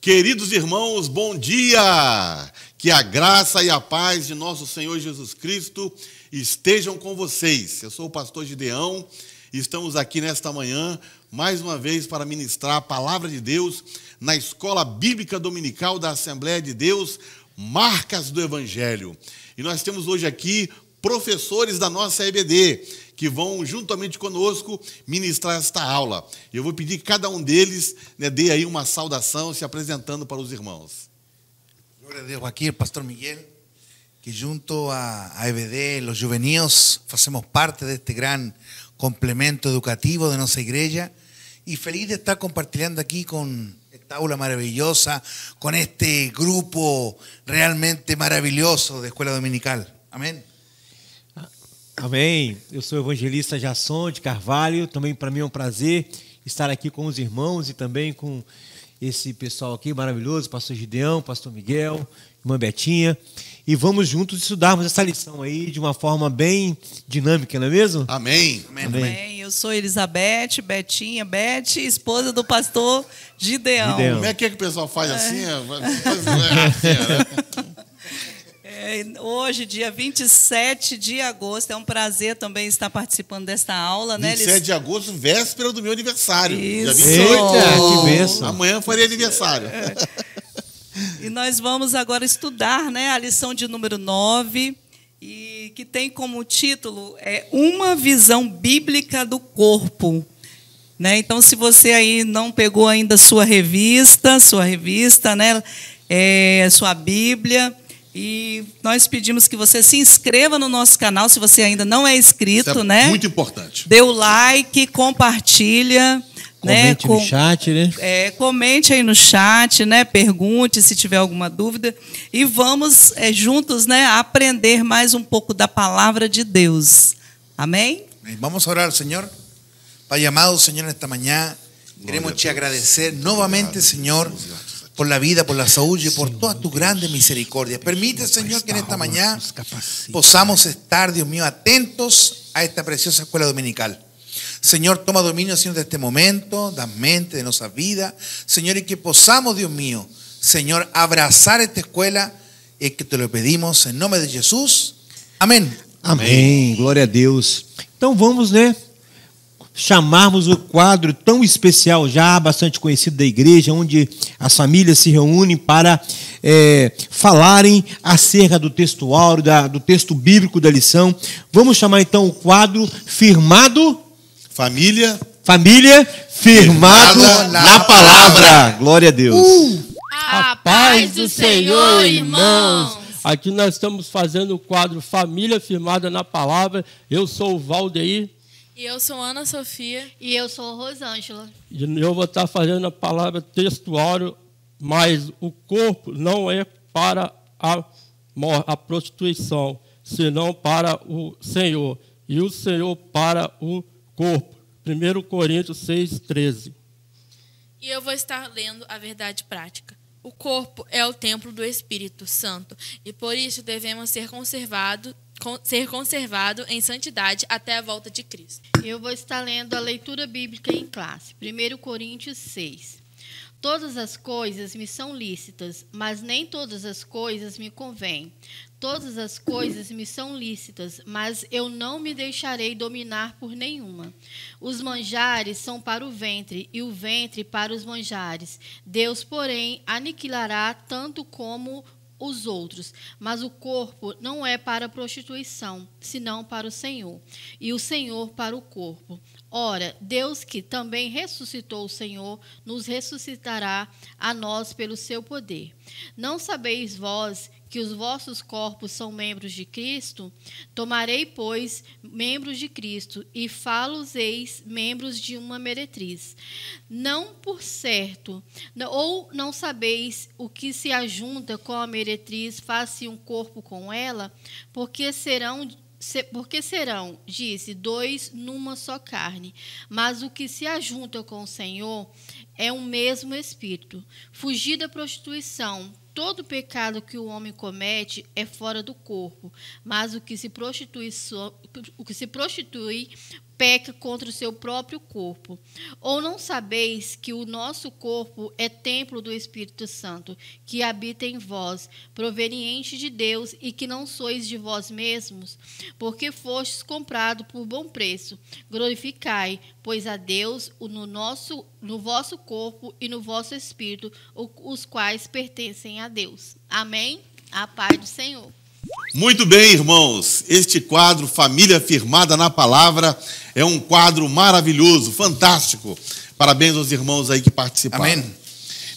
Queridos irmãos, bom dia! Que a graça e a paz de nosso Senhor Jesus Cristo estejam com vocês. Eu sou o pastor Gideão e estamos aqui nesta manhã, mais uma vez, para ministrar a palavra de Deus na Escola Bíblica Dominical da Assembleia de Deus, Marcas do Evangelho. E nós temos hoje aqui professores da nossa EBD, que vão juntamente conosco ministrar esta aula. Eu vou pedir que cada um deles dê aí uma saudação, se apresentando para os irmãos. Glória a Deus, aqui o pastor Miguel, que junto a EBD, los juvenios, fazemos parte deste gran complemento educativo de nossa igreja e feliz de estar compartilhando aqui com esta aula maravillosa, com este grupo realmente maravilhoso de escola dominical. Amém? Amém. Eu sou o evangelista Jasson de Carvalho. Também para mim é um prazer estar aqui com os irmãos e também com esse pessoal aqui maravilhoso, pastor Gideão, pastor Miguel, irmã Betinha. E vamos juntos estudarmos essa lição aí de uma forma bem dinâmica, não é mesmo? Amém. Amém. Amém. Eu sou Elizabeth, Betinha, Beth, esposa do pastor Gideão. Como é que o pessoal faz assim? Hoje, dia 27 de agosto, é um prazer também estar participando desta aula. 27 de agosto, véspera do meu aniversário. Isso. Dia 28. Eita, que bênção. Amanhã farei aniversário. E nós vamos agora estudar, a lição de número 9, e que tem como título Uma Visão Bíblica do Corpo. Então, se você aí não pegou ainda sua revista, sua Bíblia, e nós pedimos que você se inscreva no nosso canal, se você ainda não é inscrito, Isso é muito importante. Dê o like, compartilha. Comente no chat, comente aí no chat, pergunte se tiver alguma dúvida. E vamos juntos aprender mais um pouco da palavra de Deus. Amém? Vamos orar, Senhor. Pai amado, Senhor, esta manhã queremos te agradecer novamente, Senhor, por la vida, por la salud y por toda tu grande misericordia. Permite, Señor, que en esta mañana podamos estar, Dios mío, atentos a esta preciosa escuela dominical. Señor, toma dominio, Señor, de este momento, da mente, de nuestra vida. Señor, y que podamos, Dios mío, Señor, abrazar esta escuela y que te lo pedimos en nombre de Jesús. Amén. Amém. Glória a Deus. Então vamos, chamarmos o quadro tão especial, já bastante conhecido da igreja, onde as famílias se reúnem para falarem acerca do texto áureo, do texto bíblico da lição. Vamos chamar então o quadro Firmado. Família Firmado na palavra. Glória a Deus. A paz do Senhor, irmãos. Aqui nós estamos fazendo o quadro Família Firmada na Palavra. Eu sou o Valdeir. E eu sou Ana Sofia. E eu sou Rosângela. E eu vou estar fazendo a palavra textuário, mas o corpo não é para a prostituição, senão para o Senhor. E o Senhor para o corpo. 1 Coríntios 6:13. E eu vou estar lendo a verdade prática. O corpo é o templo do Espírito Santo, e por isso devemos ser conservado em santidade até a volta de Cristo. Eu vou estar lendo a leitura bíblica em classe. 1 Coríntios 6. Todas as coisas me são lícitas, mas nem todas as coisas me convêm. Todas as coisas me são lícitas, mas eu não me deixarei dominar por nenhuma. Os manjares são para o ventre, e o ventre para os manjares. Deus, porém, aniquilará tanto como os outros, mas o corpo não é para a prostituição, senão para o Senhor, e o Senhor para o corpo. Ora, Deus, que também ressuscitou o Senhor, nos ressuscitará a nós pelo seu poder. Não sabeis vós que os vossos corpos são membros de Cristo? Tomarei, pois, membros de Cristo, e fá-los-eis membros de uma meretriz. Não por certo, ou não sabeis o que se ajunta com a meretriz, faz-se um corpo com ela? Porque serão, disse, dois numa só carne. Mas o que se ajunta com o Senhor é um mesmo Espírito. Fugir da prostituição. Todo pecado que o homem comete é fora do corpo, mas o que se prostitui peca contra o seu próprio corpo. Ou não sabeis que o nosso corpo é templo do Espírito Santo, que habita em vós, proveniente de Deus, e que não sois de vós mesmos, porque fostes comprado por bom preço? Glorificai, pois, a Deus no vosso corpo e no vosso espírito, os quais pertencem a Deus. Amém? A paz do Senhor. Muito bem, irmãos. Este quadro, Família Firmada na Palavra, é um quadro maravilhoso, fantástico. Parabéns aos irmãos aí que participaram. Amém.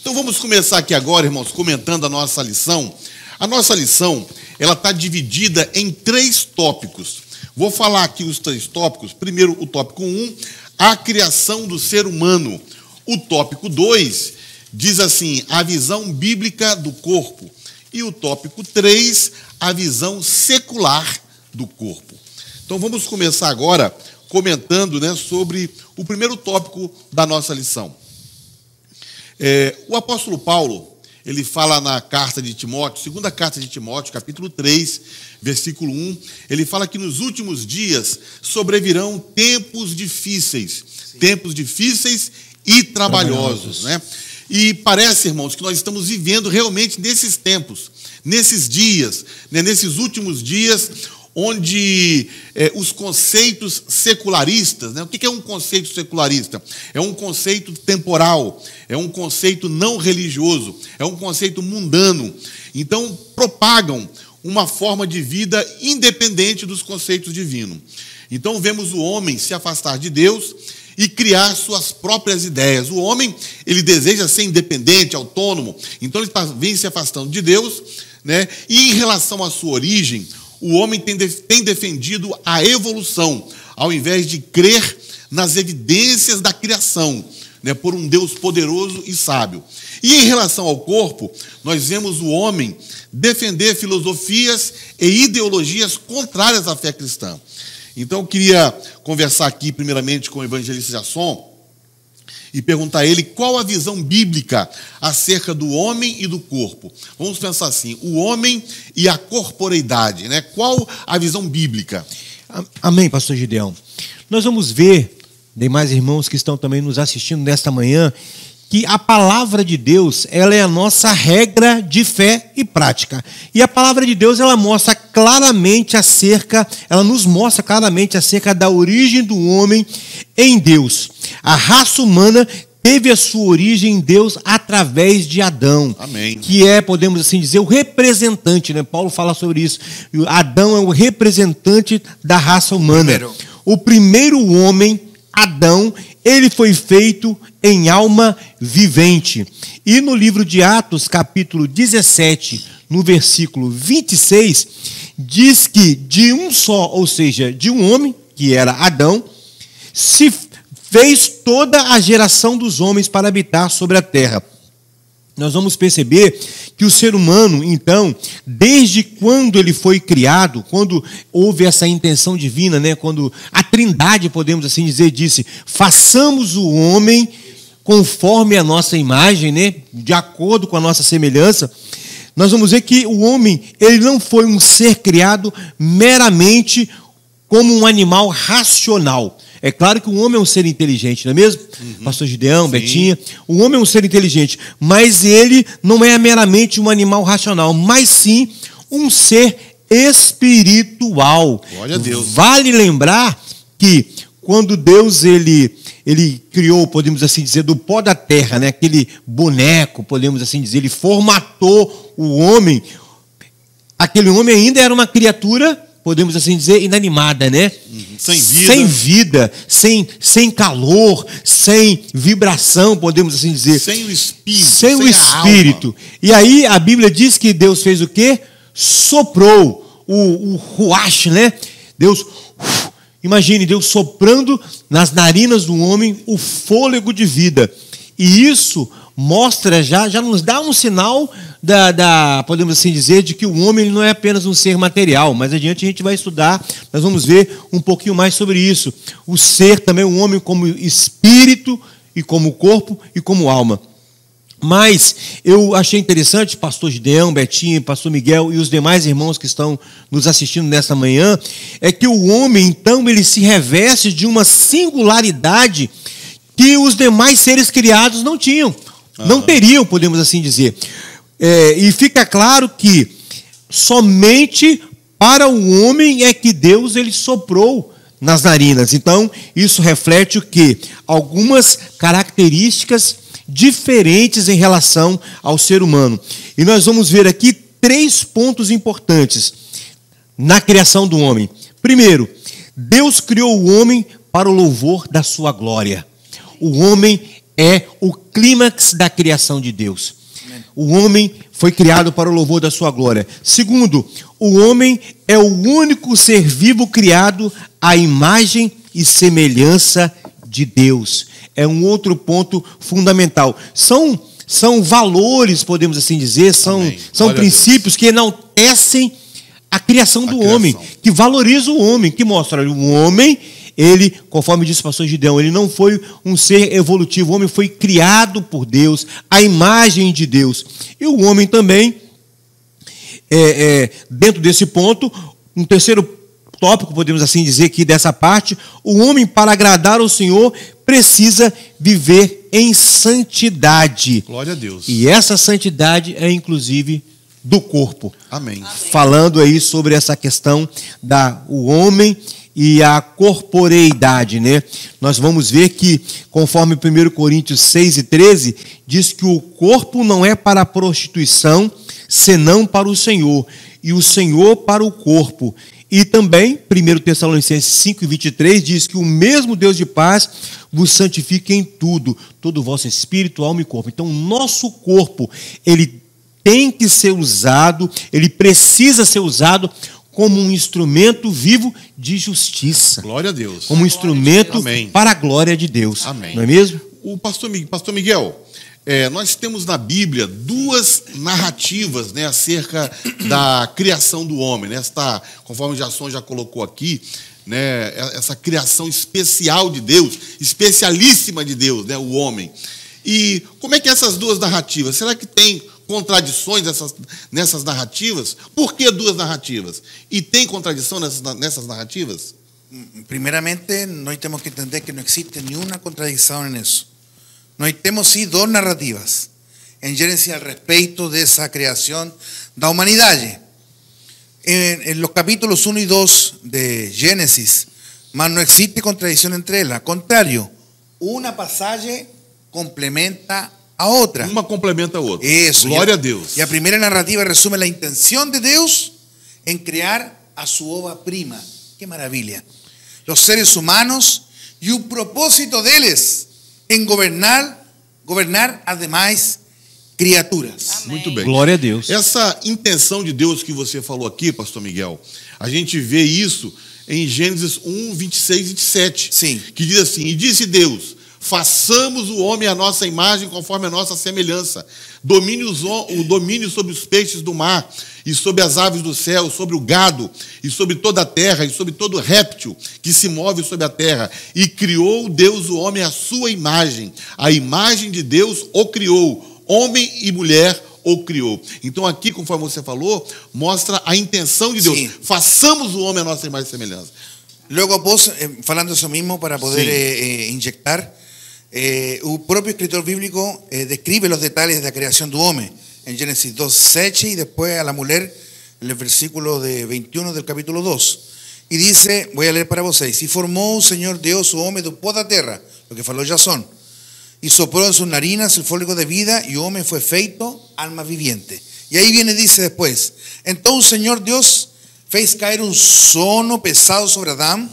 Então vamos começar aqui agora, irmãos, comentando a nossa lição. A nossa lição, ela está dividida em 3 tópicos. Vou falar aqui os 3 tópicos. Primeiro, o tópico 1, a criação do ser humano. O tópico 2 diz assim, a visão bíblica do corpo. E o tópico 3, a visão secular do corpo. Então vamos começar agora comentando, né, sobre o primeiro tópico da nossa lição. O apóstolo Paulo, ele fala na carta de Timóteo, segunda carta de Timóteo, capítulo 3, versículo 1, ele fala que nos últimos dias sobrevirão tempos difíceis e trabalhosos, né? E parece, irmãos, que nós estamos vivendo realmente nesses tempos, nesses dias, né, nesses últimos dias, onde os conceitos secularistas, né, o que é um conceito secularista? É um conceito temporal, é um conceito não religioso, é um conceito mundano. Então, propagam uma forma de vida independente dos conceitos divinos. Então, vemos o homem se afastar de Deus e criar suas próprias ideias. O homem, ele deseja ser independente, autônomo, então ele vem se afastando de Deus, né? E em relação à sua origem, o homem tem defendido a evolução, ao invés de crer nas evidências da criação, né, por um Deus poderoso e sábio. E em relação ao corpo, nós vemos o homem defender filosofias e ideologias contrárias à fé cristã. Então, eu queria conversar aqui, primeiramente, com o evangelista Jasson e perguntar a ele qual a visão bíblica acerca do homem e do corpo. Vamos pensar assim, o homem e a corporeidade, né? Qual a visão bíblica? Amém, pastor Gideão. Nós vamos ver, demais irmãos que estão também nos assistindo nesta manhã, que a palavra de Deus, ela é a nossa regra de fé e prática. E a palavra de Deus, ela nos mostra claramente acerca da origem do homem em Deus. A raça humana teve a sua origem em Deus através de Adão. Amém. Que é, podemos assim dizer, o representante, né? Paulo fala sobre isso. Adão é o representante da raça humana. O primeiro homem, Adão, ele foi feito em alma vivente. E no livro de Atos, capítulo 17, no versículo 26, diz que de um só, ou seja, de um homem, que era Adão, se fez toda a geração dos homens para habitar sobre a terra. Nós vamos perceber que o ser humano, então, desde quando ele foi criado, quando houve essa intenção divina, né, quando a Trindade, podemos assim dizer, disse, façamos o homem conforme a nossa imagem, né, de acordo com a nossa semelhança, nós vamos ver que o homem, ele não foi um ser criado meramente como um animal racional. É claro que o homem é um ser inteligente, não é mesmo? Pastor Gideão, sim. Betinha. O homem é um ser inteligente, mas ele não é meramente um animal racional, mas sim um ser espiritual. Glória a Deus. Vale lembrar que quando Deus ele criou, podemos assim dizer, do pó da terra, né, aquele boneco, podemos assim dizer, ele formatou o homem. Aquele homem ainda era uma criatura, podemos assim dizer, inanimada, né? Sem vida, sem calor, sem vibração, podemos assim dizer. Sem o espírito. Sem o espírito. E aí a Bíblia diz que Deus fez o quê? Soprou o ruach, né? Deus, imagine Deus soprando nas narinas do homem o fôlego de vida. E isso mostra, já nos dá um sinal podemos assim dizer, de que o homem ele não é apenas um ser material. Mais adiante a gente vai estudar, nós vamos ver um pouquinho mais sobre isso. O ser também, o homem como espírito, e como corpo, e como alma. Mas eu achei interessante, pastor Gideão, Betinho, pastor Miguel e os demais irmãos que estão nos assistindo nesta manhã, é que o homem, então, ele se reveste de uma singularidade que os demais seres criados não tinham, não teriam, podemos assim dizer. E fica claro que somente para o homem é que Deus ele soprou nas narinas. Então, isso reflete o quê? Algumas características diferentes em relação ao ser humano. E nós vamos ver aqui 3 pontos importantes na criação do homem. Primeiro, Deus criou o homem para o louvor da sua glória. O homem é o clímax da criação de Deus. O homem foi criado para o louvor da sua glória. Segundo, o homem é o único ser vivo criado à imagem e semelhança de Deus. É um outro ponto fundamental. São valores, podemos assim dizer, são princípios que enaltecem a criação do homem, que valorizam o homem, que mostra o homem, ele, conforme disse o pastor Gideão, ele não foi um ser evolutivo, o homem foi criado por Deus, à imagem de Deus. E o homem também, dentro desse ponto, um terceiro tópico, podemos assim dizer aqui dessa parte, o homem, para agradar ao Senhor, precisa viver em santidade. Glória a Deus. E essa santidade é, inclusive, do corpo. Amém. Falando aí sobre essa questão o homem e a corporeidade, né? Nós vamos ver que, conforme 1 Coríntios 6:13, diz que o corpo não é para a prostituição, senão para o Senhor, e o Senhor para o corpo. E também, 1 Tessalonicenses 5:23, diz que o mesmo Deus de paz vos santifique em tudo, todo o vosso espírito, alma e corpo. Então, o nosso corpo, ele tem que ser usado, ele precisa ser usado como um instrumento vivo de justiça. Glória a Deus. Como um instrumento para a glória de Deus. Amém. Não é mesmo? O pastor Miguel, nós temos na Bíblia 2 narrativas, né, acerca da criação do homem. Né? Conforme o Jason já colocou aqui, né, essa criação especial de Deus, especialíssima de Deus, né, o homem. E como é que essas 2 narrativas? Será que tem contradições nessas narrativas? Por que 2 narrativas? E tem contradição nessas narrativas? Primeramente, nós temos que entender que não existe nenhuma contradição nisso. Nós temos sim 2 narrativas em Gênesis a respeito dessa criação da humanidade. En los capítulos 1 y 2 de Génesis, mas no existe contradicción entre ellas. Al contrario, una pasaje complementa a otra. Uma complementa a outra. Eso. Glória a Deus. Y la primera narrativa resume la intención de Dios en crear a su obra prima. ¡Qué maravilla! Los seres humanos y un propósito de ellos en gobernar as demais criaturas. Amém. Muito bem. Glória a Deus. Essa intenção de Deus que você falou aqui, pastor Miguel, a gente vê isso em Gênesis 1, 26 e 27. Sim. Que diz assim: e disse Deus, façamos o homem à nossa imagem, conforme a nossa semelhança. O domínio sobre os peixes do mar, e sobre as aves do céu, sobre o gado, e sobre toda a terra, e sobre todo réptil que se move sobre a terra. E criou Deus o homem à sua imagem. A imagem de Deus o criou. Homem e mulher o criou. Então aqui, conforme você falou, mostra a intenção de Deus. Sim. Façamos o homem à nossa imagem e semelhança. Luego vos, falando eso mismo para poder inyectar, el propio escritor bíblico describe los detalles de la creación del hombre en Génesis 2:7 y después a la mujer en el versículo de 21 del capítulo 2. Y dice, voy a leer para vocês: y formó el Señor Dios o hombre do pó da terra, lo que falou Jason, y sopló en sus narinas el fôlego de vida, y hombre fue feito alma viviente. Y ahí viene, dice después, entonces el Señor Dios fez caer un sono pesado sobre Adán,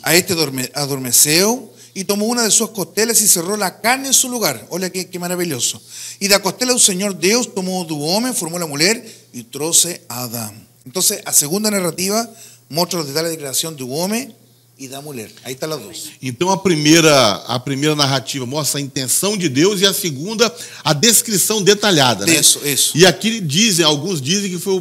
a este adormeceu, y tomó una de sus costelas y cerró la carne en su lugar. Olha qué maravilloso. Y de la costela del Señor Dios tomó do hombre, formó la mujer y trouxe a Adán. Entonces, a segunda narrativa muestra los detalles de creación do hombre e da mulher. Aí está las 2. Então a primeira narrativa mostra a intenção de Deus, e a segunda, a descrição detalhada. Né? Isso. E aqui alguns dizem que foi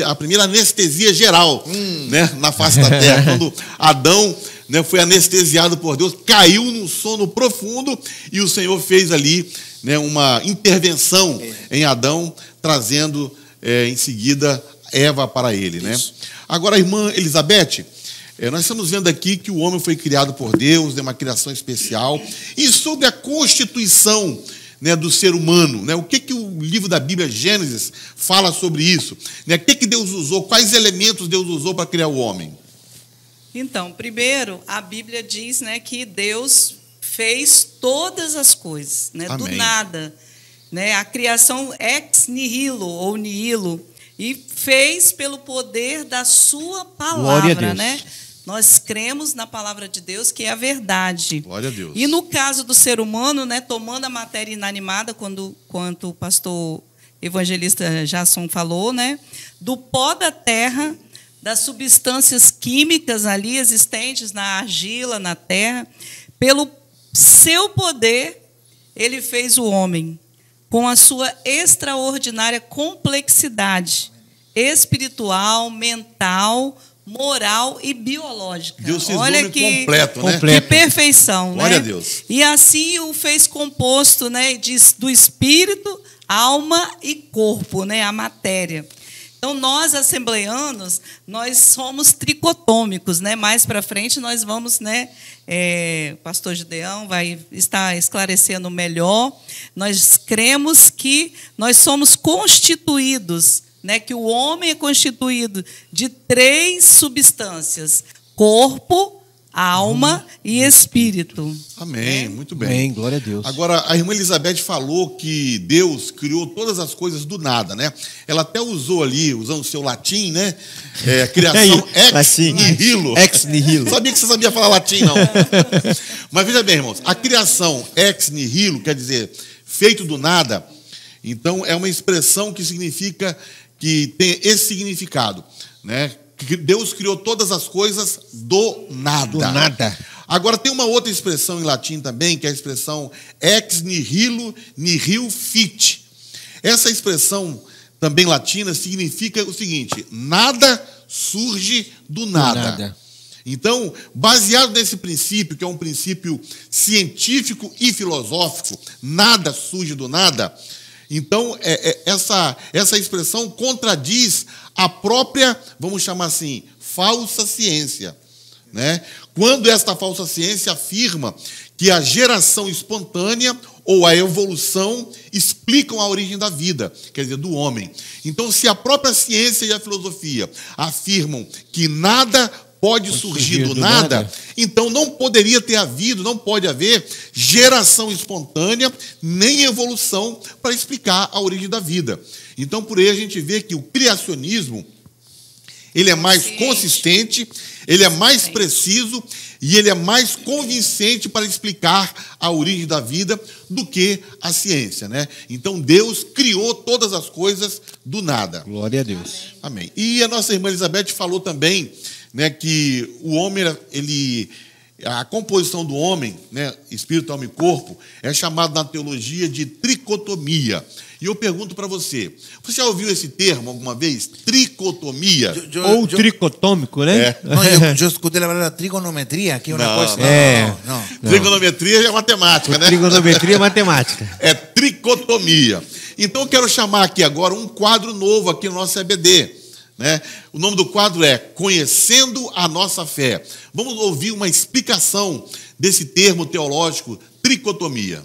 a primeira anestesia geral, né, na face da terra. Quando Adão, né, foi anestesiado por Deus, caiu num sono profundo, e o Senhor fez ali, né, uma intervenção em Adão, trazendo em seguida Eva para ele, né? Agora, a irmã Elizabeth, nós estamos vendo aqui que o homem foi criado por Deus, né, uma criação especial, e sobre a constituição, né, do ser humano, né, o que o livro da Bíblia, Gênesis, fala sobre isso? Né, o que Deus usou, quais elementos Deus usou para criar o homem? Então, primeiro, a Bíblia diz, né, que Deus fez todas as coisas, né, do nada, né, a criação ex nihilo ou nihilo, e fez pelo poder da sua palavra, né? Nós cremos na palavra de Deus, que é a verdade. Glória a Deus. E no caso do ser humano, né, tomando a matéria inanimada, quanto o pastor evangelista Jason falou, né, do pó da terra, das substâncias químicas ali existentes na argila, na terra, pelo seu poder, ele fez o homem, com a sua extraordinária complexidade espiritual, mental, moral e biológica. Deus fez Olha o homem que completo, né? Que perfeição, Glória né? a Deus. E assim o fez composto, né, do espírito, alma e corpo, né, a matéria. Então, nós, assembleanos, nós somos tricotômicos, né? Mais para frente nós vamos, né? O pastor Gideão vai estar esclarecendo melhor. Nós cremos que nós somos constituídos, né? Que o homem é constituído de 3 substâncias: corpo, alma e espírito. Amém, muito bem. Amém, glória a Deus. Agora, a irmã Elizabeth falou que Deus criou todas as coisas do nada, né? Ela até usou ali, usando o seu latim, né? A criação ex nihilo. Ex nihilo. Sabia que você sabia falar latim, não. Mas veja bem, irmãos, a criação ex nihilo, quer dizer, feito do nada, então é uma expressão que significa, que tem esse significado, né? Que Deus criou todas as coisas do nada. Do nada. Agora, tem uma outra expressão em latim também, que é a expressão ex nihilo nihil fit. Essa expressão também latina significa o seguinte: nada surge do nada. Então, baseado nesse princípio, que é um princípio científico e filosófico, nada surge do nada, então essa expressão contradiz a própria, vamos chamar assim, falsa ciência, né? Quando esta falsa ciência afirma que a geração espontânea ou a evolução explicam a origem da vida, quer dizer, do homem. Então, se a própria ciência e a filosofia afirmam que nada pode surgir do nada, então não poderia ter havido, não pode haver geração espontânea nem evolução para explicar a origem da vida. Então, por aí a gente vê que o criacionismo, ele é mais consistente, ele é mais preciso e ele é mais convincente para explicar a origem da vida do que a ciência, né? Então, Deus criou todas as coisas do nada. Glória a Deus. Amém. E a nossa irmã Elizabeth falou também, né, que o homem, a composição do homem, né, espírito, alma e corpo, é chamado na teologia de tricotomia. E eu pergunto para você já ouviu esse termo alguma vez? Tricotomia? Ou tricotômico, né? No, yo escuché la palabra trigonometría, que es una cosa. No. Trigonometria é matemática, né? Trigonometria é matemática. É tricotomia. Então eu quero chamar aqui agora um quadro novo aqui no nosso EBD, né? O nome do quadro é Conhecendo a Nossa Fé. Vamos ouvir uma explicação desse termo teológico, tricotomia.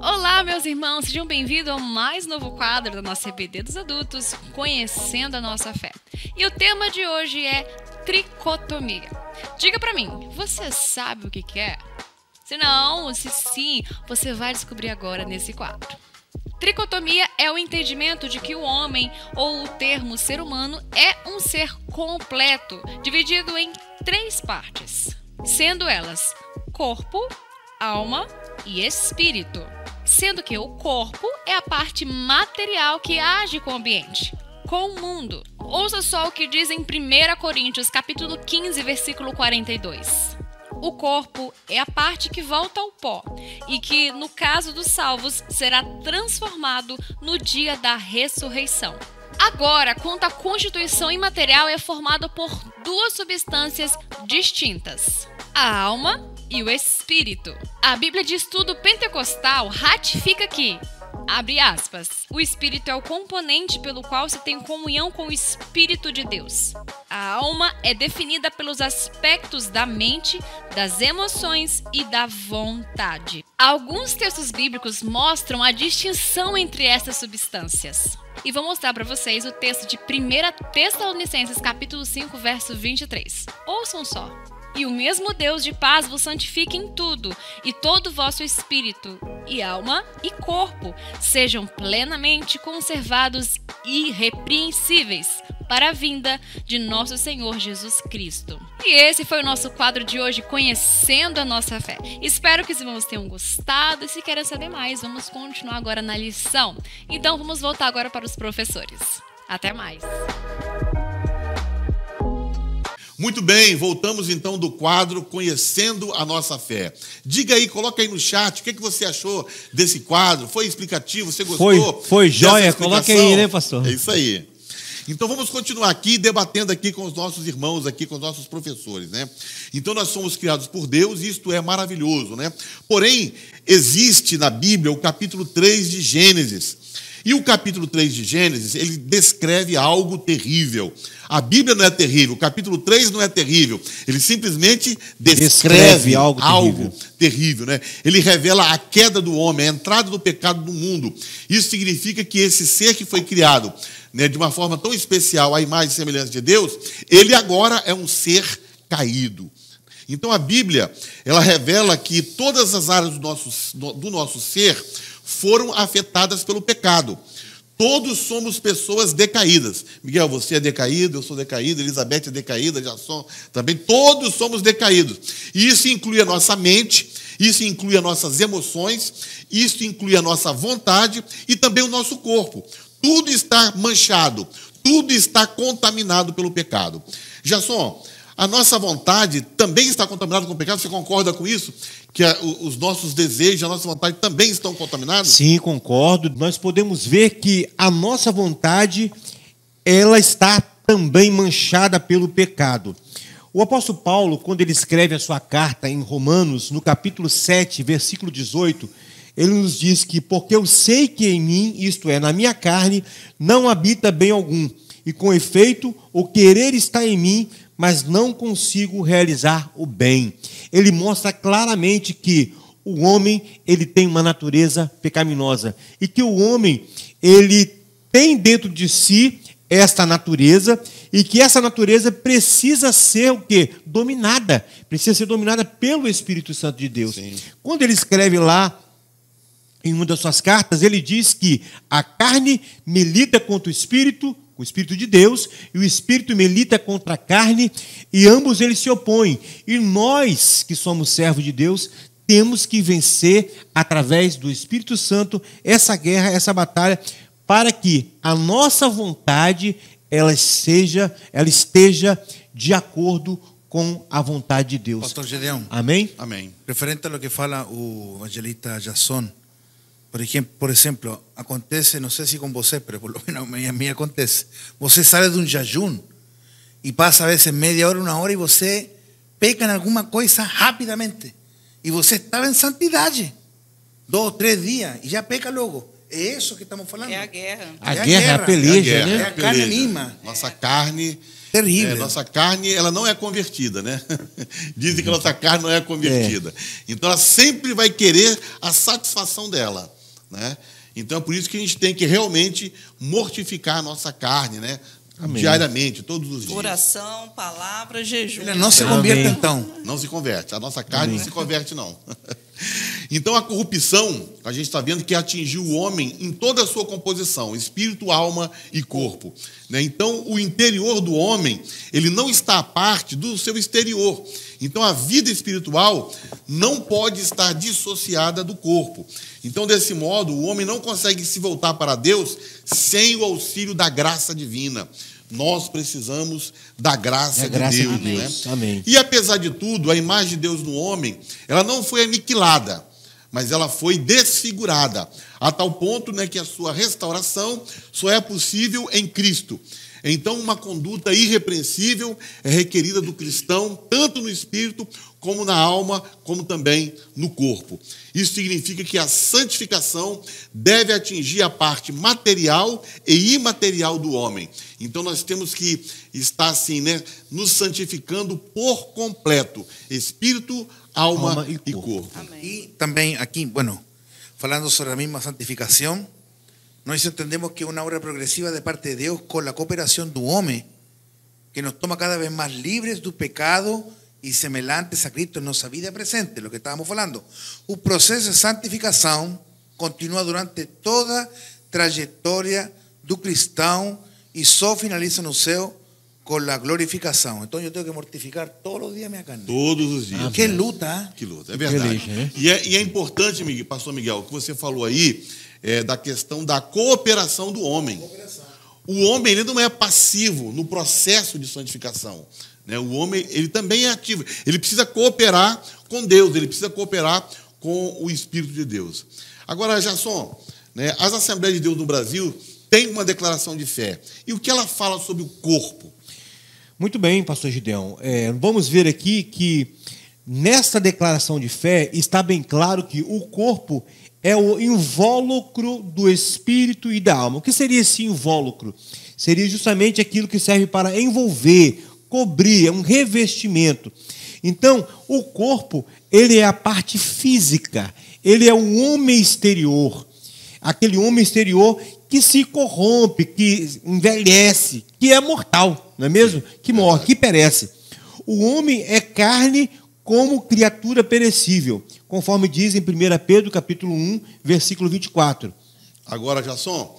Olá, meus irmãos, sejam bem-vindos ao mais novo quadro da nossa EBD dos adultos, Conhecendo a Nossa Fé. E o tema de hoje é tricotomia. Diga pra mim, você sabe o que é? Se não, se sim, você vai descobrir agora nesse quadro. Tricotomia é o entendimento de que o homem, ou o termo ser humano, é um ser completo, dividido em 3 partes, sendo elas corpo, alma e espírito. Sendo que o corpo é a parte material que age com o ambiente, com o mundo. Ouça só o que diz em 1 Coríntios, capítulo 15, versículo 42. O corpo é a parte que volta ao pó e que, no caso dos salvos, será transformado no dia da ressurreição. Agora, quanto à constituição imaterial, é formada por 2 substâncias distintas. a alma e o espírito. A Bíblia de Estudo Pentecostal ratifica que, abre aspas, o espírito é o componente pelo qual se tem comunhão com o Espírito de Deus. A alma é definida pelos aspectos da mente, das emoções e da vontade. Alguns textos bíblicos mostram a distinção entre essas substâncias. E vou mostrar para vocês o texto de 1 Tessalonicenses, capítulo 5, verso 23. Ouçam só. E o mesmo Deus de paz vos santifique em tudo, e todo o vosso espírito, e alma, e corpo, sejam plenamente conservados irrepreensíveis para a vinda de nosso Senhor Jesus Cristo. E esse foi o nosso quadro de hoje, Conhecendo a Nossa Fé. Espero que os irmãos tenham gostado, e se querem saber mais, vamos continuar agora na lição. Então vamos voltar agora para os professores. Até mais! Muito bem, voltamos então do quadro Conhecendo a Nossa Fé. Diga aí, coloca aí no chat, o que você achou desse quadro? Foi explicativo? Você gostou? Foi joia, coloca aí, né, pastor? É isso aí. Então vamos continuar aqui, debatendo aqui com os nossos irmãos, aqui com os nossos professores, né? Então nós somos criados por Deus e isto é maravilhoso, né? Porém, existe na Bíblia o capítulo 3 de Gênesis. E o capítulo 3 de Gênesis, ele descreve algo terrível. A Bíblia não é terrível, o capítulo 3 não é terrível. Ele simplesmente descreve algo terrível, né? Ele revela a queda do homem, a entrada do pecado no mundo. Isso significa que esse ser que foi criado, né, de uma forma tão especial, à imagem e semelhança de Deus, ele agora é um ser caído. Então a Bíblia, ela revela que todas as áreas do nosso ser foram afetadas pelo pecado. Todos somos pessoas decaídas. Miguel, você é decaído, eu sou decaído, Elizabeth é decaída, Jason também. Todos somos decaídos. E isso inclui a nossa mente, isso inclui as nossas emoções, isso inclui a nossa vontade e também o nosso corpo. Tudo está manchado, tudo está contaminado pelo pecado. Jason, a nossa vontade também está contaminada com o pecado. Você concorda com isso? Que os nossos desejos, a nossa vontade também estão contaminados? Sim, concordo. Nós podemos ver que a nossa vontade, ela está também manchada pelo pecado. O apóstolo Paulo, quando ele escreve a sua carta em Romanos, no capítulo 7, versículo 18, ele nos diz que, porque eu sei que em mim, isto é, na minha carne, não habita bem algum, e com efeito, o querer está em mim, mas não consigo realizar o bem. Ele mostra claramente que o homem, ele tem uma natureza pecaminosa e que o homem, ele tem dentro de si esta natureza e que essa natureza precisa ser o quê? Dominada. Precisa ser dominada pelo Espírito Santo de Deus. Sim. Quando ele escreve lá em uma das suas cartas, ele diz que a carne milita contra o Espírito de Deus, e o Espírito milita contra a carne, e ambos eles se opõem. E nós, que somos servos de Deus, temos que vencer, através do Espírito Santo, essa guerra, essa batalha, para que a nossa vontade ela esteja de acordo com a vontade de Deus. Pastor Gedeão. Amém? Amém. Referente a lo que fala o evangelista Jason, por exemplo, acontece, não sei se com você, mas por lo menos a mim acontece. Você sai de um jejum e passa a vezes meia hora, uma hora e você peca em alguma coisa rapidamente. E você estava em santidade 2, 3 dias e já peca logo. É isso que estamos falando. É a guerra. A guerra é a peleja, né? É a carne anima. Nossa carne... Terrível. Nossa carne, ela não é convertida, né? Dizem que a nossa carne não é convertida. Então, ela sempre vai querer a satisfação dela, né? Então, é por isso que a gente tem que realmente mortificar a nossa carne, né? Amém. Diariamente, todos os dias. Oração, palavra, jejum. Ele não se converte, então. Não se converte. A nossa carne não se converte, não. Então, a corrupção, a gente está vendo que atingiu o homem em toda a sua composição, espírito, alma e corpo, né? Então, o interior do homem, ele não está à parte do seu exterior. Então, a vida espiritual não pode estar dissociada do corpo. Então, desse modo, o homem não consegue se voltar para Deus sem o auxílio da graça divina. Nós precisamos da graça de Deus. Né? Amém. E, apesar de tudo, a imagem de Deus no homem, ela não foi aniquilada, mas ela foi desfigurada, a tal ponto, né, que a sua restauração só é possível em Cristo. Então, uma conduta irrepreensível é requerida do cristão, tanto no espírito, como na alma, como também no corpo. Isso significa que a santificação deve atingir a parte material e imaterial do homem. Então, nós temos que estar assim, né, nos santificando por completo, espírito, alma e corpo. Amém. Y también aquí, bueno, falando sobre la misma santificación, nós entendemos que es una obra progresiva de parte de Dios con la cooperación do hombre, que nos toma cada vez más libres do pecado y semejantes a Cristo en nuestra vida presente, lo que estábamos hablando. O proceso de santificação continua durante toda a trajetória do cristão e só finaliza no céu com a glorificação. Então eu tenho que mortificar todos os dias minha carne. Todos os dias. Que luta, Que luta, é verdade. Beleza, né? E é importante, pastor Miguel, o que você falou aí, da questão da cooperação do homem. O homem, ele não é passivo no processo de santificação, né? O homem, ele também é ativo. Ele precisa cooperar com Deus, ele precisa cooperar com o Espírito de Deus. Agora, Jasson, né, as Assembleias de Deus no Brasil têm uma declaração de fé. E o que ela fala sobre o corpo? Muito bem, pastor Gideão. Vamos ver aqui que nesta declaração de fé está bem claro que o corpo é o invólucro do espírito e da alma. O que seria esse invólucro? Seria justamente aquilo que serve para envolver, cobrir, é um revestimento. Então, o corpo, ele é a parte física, ele é o homem exterior, aquele homem exterior que se corrompe, que envelhece, que é mortal, não é mesmo? Que morre, que perece. O homem é carne como criatura perecível, conforme diz em 1 Pedro, capítulo 1, versículo 24. Agora, Jasson,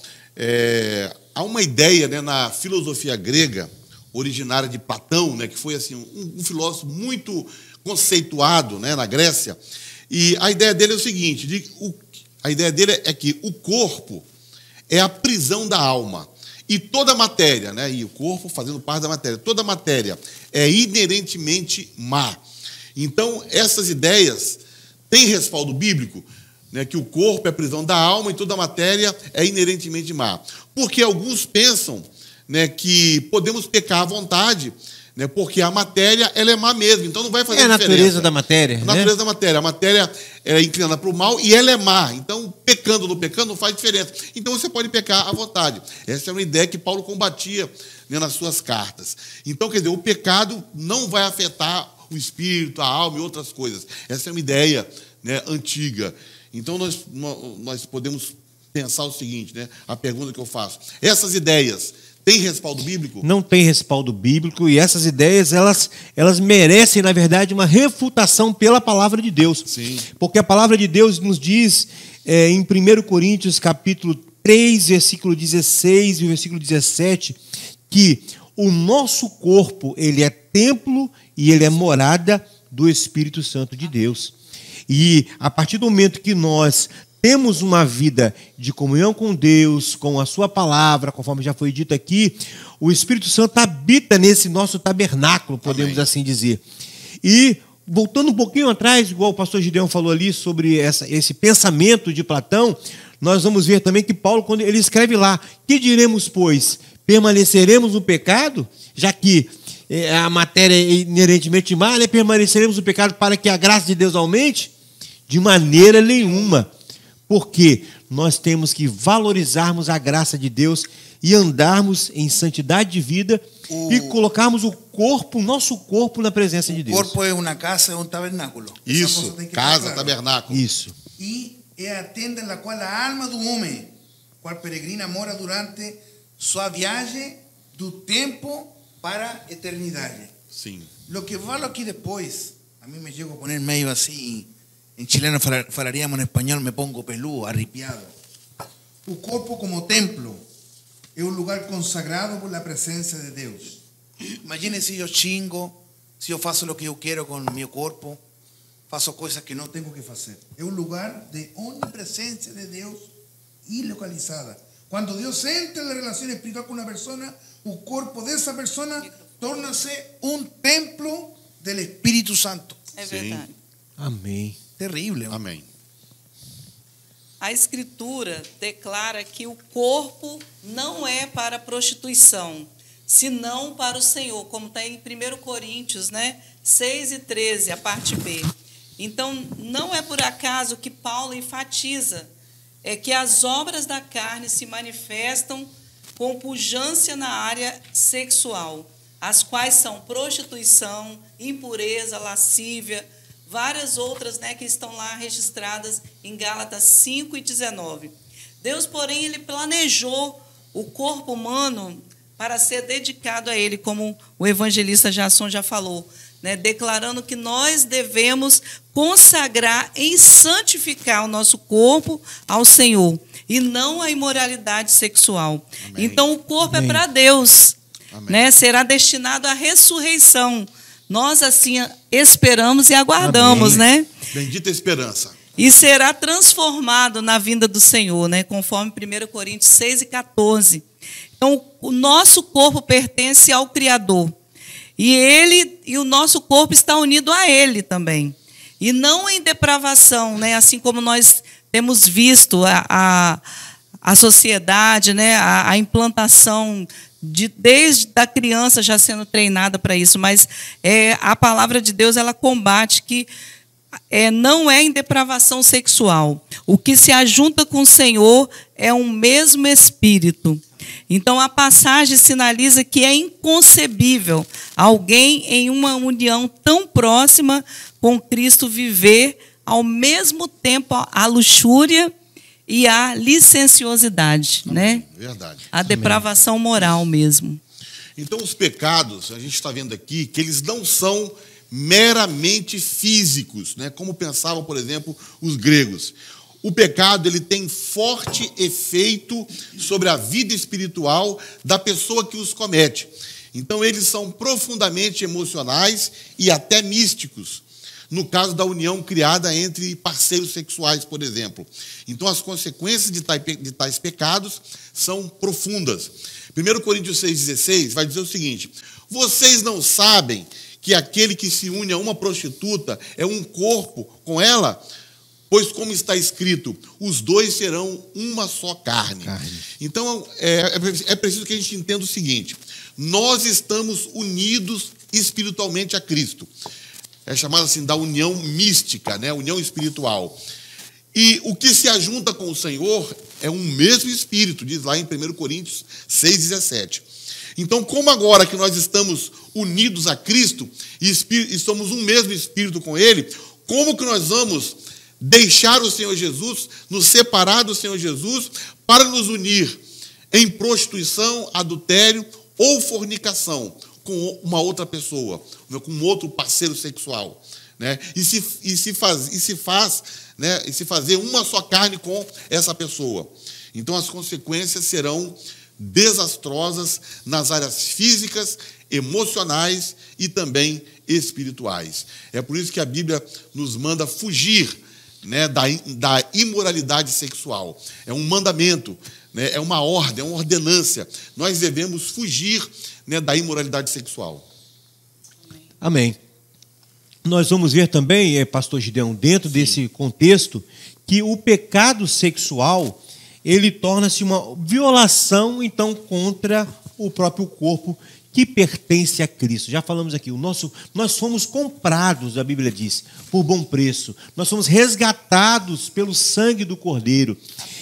há uma ideia, né, na filosofia grega, originária de Platão, né, que foi assim, um filósofo muito conceituado, né, na Grécia, e a ideia dele é o seguinte, a ideia dele é que o corpo é a prisão da alma, e toda a matéria, né, e o corpo fazendo parte da matéria, toda a matéria é inerentemente má. Então, essas ideias têm respaldo bíblico, né, que o corpo é a prisão da alma e toda a matéria é inerentemente má. Porque alguns pensam, né, que podemos pecar à vontade, né, porque a matéria ela é má mesmo, então não vai fazer diferença. É a natureza da matéria. A natureza da matéria. A matéria é inclinada para o mal e ela é má. Então, pecando ou não pecando não faz diferença. Então, você pode pecar à vontade. Essa é uma ideia que Paulo combatia, né, nas suas cartas. Então, quer dizer, o pecado não vai afetar o espírito, a alma e outras coisas. Essa é uma ideia, né, antiga. Então, nós podemos pensar o seguinte, né, a pergunta que eu faço. Essas ideias têm respaldo bíblico? Não tem respaldo bíblico e essas ideias, elas merecem, na verdade, uma refutação pela palavra de Deus. Sim. Porque a palavra de Deus nos diz, em 1 Coríntios, capítulo 3, versículo 16 e versículo 17, que o nosso corpo, ele é templo e ele é morada do Espírito Santo de Deus. E a partir do momento que nós temos uma vida de comunhão com Deus, com a sua palavra, conforme já foi dito aqui, o Espírito Santo habita nesse nosso tabernáculo, podemos assim dizer. E, voltando um pouquinho atrás, igual o pastor Gideão falou ali sobre esse pensamento de Platão, nós vamos ver também que Paulo, quando ele escreve lá, que diremos, pois? Permaneceremos no pecado, já que a matéria é inerentemente má, né? Permaneceremos no pecado para que a graça de Deus aumente? De maneira nenhuma. Porque nós temos que valorizarmos a graça de Deus e andarmos em santidade de vida e colocarmos o nosso corpo na presença de Deus. O corpo é uma casa, é um tabernáculo. Isso, casa, tabernáculo. Isso. E é a tenda na qual a alma do homem, qual peregrina mora durante sua viagem do tempo para a eternidade. Sim. Lo que falo aqui depois, a mim me chego a poner meio assim, em chileno falaríamos em espanhol, me pongo peludo, arrepiado. O corpo como templo é um lugar consagrado por la presença de Deus. Imagine se eu xingo, se eu faço o que eu quero com o meu corpo, faço coisas que não tenho que fazer. É um lugar de onipresença de Deus ilocalizada. Quando Deus entra na relação espiritual com uma pessoa, o corpo dessa pessoa torna-se um templo do Espírito Santo. É verdade. Amém. Terrível. Amém. A Escritura declara que o corpo não é para prostituição, senão para o Senhor, como está em 1 Coríntios, né, 6:13, a parte B. Então, não é por acaso que Paulo enfatiza que as obras da carne se manifestam com pujança na área sexual, as quais são prostituição, impureza, lascívia, várias outras, né, que estão lá registradas em Gálatas 5:19. Deus, porém, ele planejou o corpo humano para ser dedicado a ele, como o evangelista Jason já falou, né, declarando que nós devemos consagrar e santificar o nosso corpo ao Senhor, e não a imoralidade sexual. Amém. Então, o corpo é para Deus, né, será destinado à ressurreição. Nós, assim, esperamos e aguardamos, né? Bendita esperança. E será transformado na vinda do Senhor, né? Conforme 1 Coríntios 6:14. Então, o nosso corpo pertence ao Criador. E o nosso corpo está unido a Ele também. E não em depravação, né? Assim como nós temos visto a sociedade, né? A implantação desde a criança já sendo treinada para isso. Mas a palavra de Deus, ela combate que não é em depravação sexual. O que se ajunta com o Senhor é um mesmo espírito. Então, a passagem sinaliza que é inconcebível alguém em uma união tão próxima com Cristo viver ao mesmo tempo a luxúria e a licenciosidade, né? Verdade. A depravação moral mesmo. Então, os pecados, a gente está vendo aqui, que eles não são meramente físicos, né? Como pensavam, por exemplo, os gregos. O pecado, ele tem forte efeito sobre a vida espiritual da pessoa que os comete. Então, eles são profundamente emocionais e até místicos, no caso da união criada entre parceiros sexuais, por exemplo. Então, as consequências de tais pecados são profundas. 1 Coríntios 6,16 vai dizer o seguinte: vocês não sabem que aquele que se une a uma prostituta é um corpo com ela? Pois, como está escrito, os dois serão uma só carne. Então, é preciso que a gente entenda o seguinte: nós estamos unidos espiritualmente a Cristo. É chamado assim da união mística, né? União espiritual. E o que se ajunta com o Senhor é um mesmo espírito, diz lá em 1 Coríntios 6,17. Então, como agora que nós estamos unidos a Cristo e somos um mesmo espírito com Ele, como que nós vamos deixar o Senhor Jesus, nos separar do Senhor Jesus, para nos unir em prostituição, adultério ou fornicação com uma outra pessoa, com um outro parceiro sexual, né? E se fazer uma só carne com essa pessoa. Então, as consequências serão desastrosas nas áreas físicas, emocionais e também espirituais. É por isso que a Bíblia nos manda fugir, né, da imoralidade sexual. É um mandamento, né, é uma ordem, é uma ordenância. Nós devemos fugir, né, da imoralidade sexual. Amém. Nós vamos ver também, pastor Gideão, dentro desse contexto, que o pecado sexual, ele torna-se uma violação, então, contra o próprio corpo que pertence a Cristo. Já falamos aqui, nós fomos comprados, a Bíblia diz, por bom preço. Nós somos resgatados pelo sangue do Cordeiro.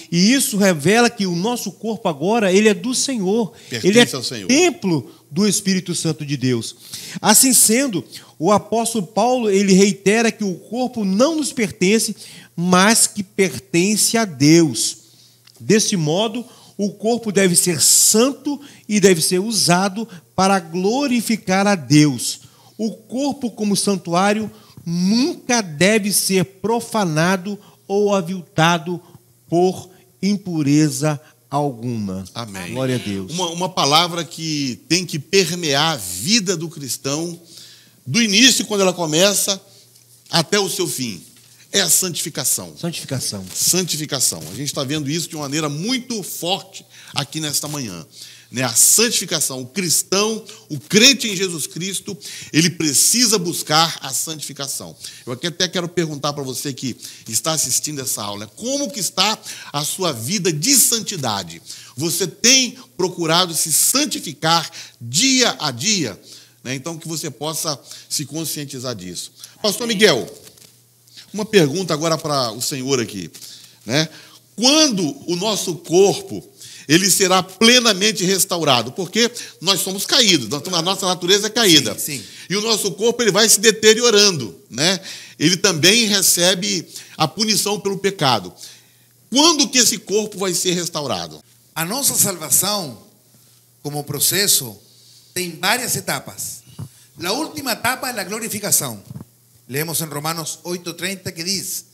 E isso revela que o nosso corpo agora, ele é do Senhor. Ele é ao Senhor. Templo do Espírito Santo de Deus. Assim sendo, o apóstolo Paulo, ele reitera que o corpo não nos pertence, mas que pertence a Deus. Desse modo, o corpo deve ser santo e deve ser usado para glorificar a Deus. O corpo, como santuário, nunca deve ser profanado ou aviltado por impureza alguma. Amém. Glória a Deus. Uma palavra que tem que permear a vida do cristão, do início, quando ela começa, até o seu fim. É a santificação. Santificação. A gente está vendo isso de uma maneira muito forte aqui nesta manhã. né, a santificação. O cristão, o crente em Jesus Cristo, ele precisa buscar a santificação. Eu aqui até quero perguntar para você que está assistindo essa aula, como que está a sua vida de santidade? Você tem procurado se santificar dia a dia? Né? Então, que você possa se conscientizar disso. Pastor Miguel, uma pergunta agora para o senhor aqui, né? Quando o nosso corpo ele será plenamente restaurado? Porque nós somos caídos, a nossa natureza é caída. Sim, sim. E o nosso corpo ele vai se deteriorando, né? Ele também recebe a punição pelo pecado. Quando que esse corpo vai ser restaurado? A nossa salvação, como processo, tem várias etapas. A última etapa é a glorificação. Leemos em Romanos 8:30 que diz: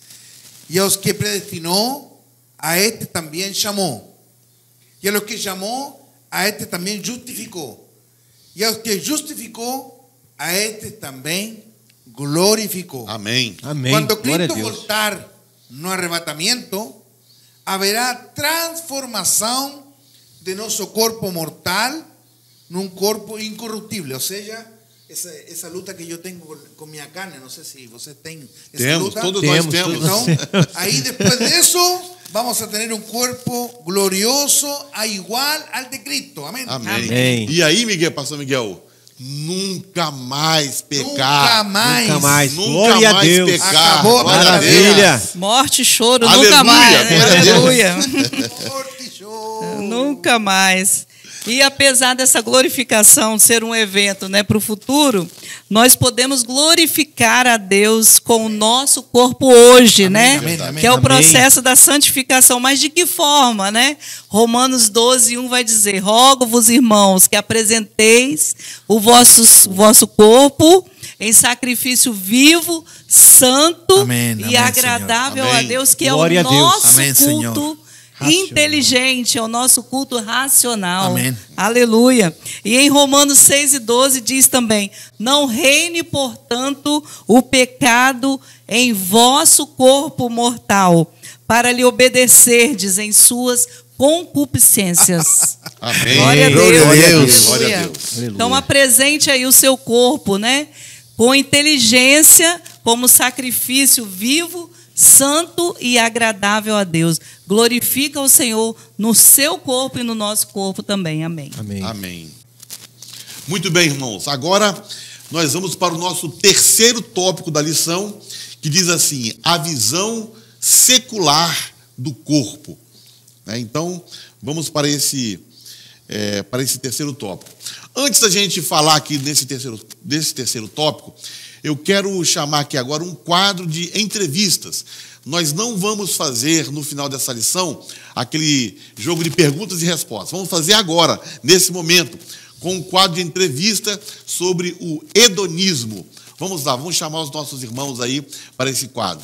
E aos que predestinou, a este também chamou. E a los que chamou, a este também justificou. E aos que justificou, a este também glorificou. Amém. Amém. Quando Glória a Cristo Deus. voltar no arrebatamento, haverá transformação de nosso corpo mortal num corpo incorruptível. Ou seja, essa luta que eu tenho com minha carne, não sei se você tem essa Temos, luta. todos nós temos. Então, aí depois disso, vamos a ter um corpo glorioso, igual ao de Cristo. Amém. Amém. Amém. E aí, Miguel, pastor Miguel, nunca mais pecar. Nunca mais. Nunca mais. Nunca Glória a mais Deus. pecar. Acabou a Glória a Maravilha. Deus. Morte e choro, Aleluia, nunca mais. Né? glória a Deus. Aleluia. Morte, choro. Nunca mais. E apesar dessa glorificação ser um evento, né, para o futuro, nós podemos glorificar a Deus com o nosso corpo hoje, né? amém, amém, que é o amém. processo da santificação. Mas de que forma, né? Romanos 12:1 vai dizer: rogo-vos, irmãos, que apresenteis o vosso corpo em sacrifício vivo, santo Amém, e amém, agradável Senhor. a Amém. Deus, que Glória é a o Deus. nosso Amém, Senhor. culto Racional. inteligente, é o nosso culto racional. Amém. Aleluia. E em Romanos 6:12 diz também: não reine, portanto, o pecado em vosso corpo mortal, para lhe obedecerdes em suas concupiscências. Amém. Glória a Deus. Glória a Deus. Aleluia. Glória a Deus. Então apresente aí o seu corpo, né? Com inteligência, como sacrifício vivo, santo e agradável a Deus. Glorifica o Senhor no seu corpo e no nosso corpo também. Amém. Amém. Amém. Muito bem, irmãos. Agora nós vamos para o nosso terceiro tópico da lição, que diz assim: a visão secular do corpo. Então, vamos para esse terceiro tópico. Antes da gente falar aqui desse terceiro tópico, eu quero chamar aqui agora um quadro de entrevistas. Nós não vamos fazer, no final dessa lição, aquele jogo de perguntas e respostas. Vamos fazer agora, nesse momento, com um quadro de entrevista sobre o hedonismo. Vamos lá, vamos chamar os nossos irmãos aí para esse quadro.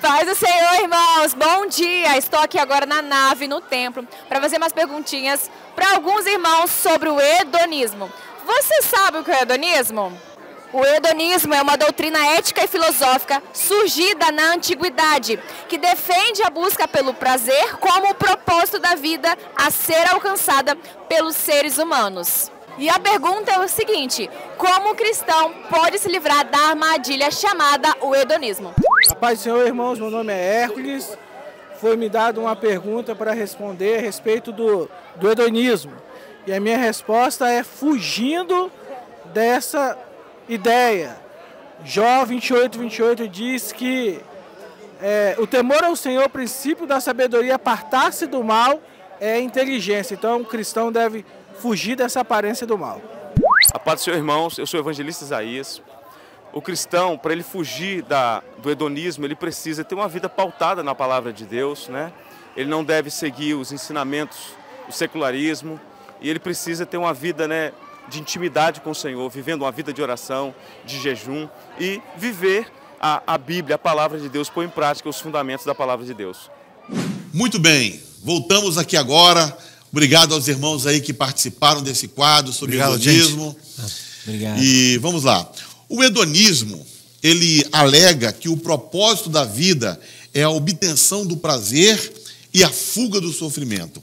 Paz do Senhor, irmãos. Bom dia. Estou aqui agora na nave, no templo, para fazer umas perguntinhas para alguns irmãos sobre o hedonismo. Você sabe o que é o hedonismo? O hedonismo é uma doutrina ética e filosófica surgida na antiguidade, que defende a busca pelo prazer como o propósito da vida a ser alcançada pelos seres humanos. E a pergunta é o seguinte: como o cristão pode se livrar da armadilha chamada o hedonismo? A paz do Senhor, irmãos, meu nome é Hércules. Foi-me dada uma pergunta para responder a respeito do hedonismo. E a minha resposta é fugindo dessa ideia. Jó 28:28 diz que o temor ao Senhor, o princípio da sabedoria, apartar-se do mal é inteligência. Então o cristão deve fugir dessa aparência do mal. A paz do Senhor, irmãos, eu sou o evangelista Isaías. O cristão, para ele fugir do hedonismo, ele precisa ter uma vida pautada na palavra de Deus, né? Ele não deve seguir os ensinamentos do secularismo e ele precisa ter uma vida, né, de intimidade com o Senhor, vivendo uma vida de oração, de jejum e viver a Bíblia, a palavra de Deus, pôr em prática os fundamentos da palavra de Deus. Muito bem, voltamos aqui agora. Obrigado aos irmãos aí que participaram desse quadro sobre o hedonismo. Obrigado. E vamos lá. O hedonismo, ele alega que o propósito da vida é a obtenção do prazer e a fuga do sofrimento.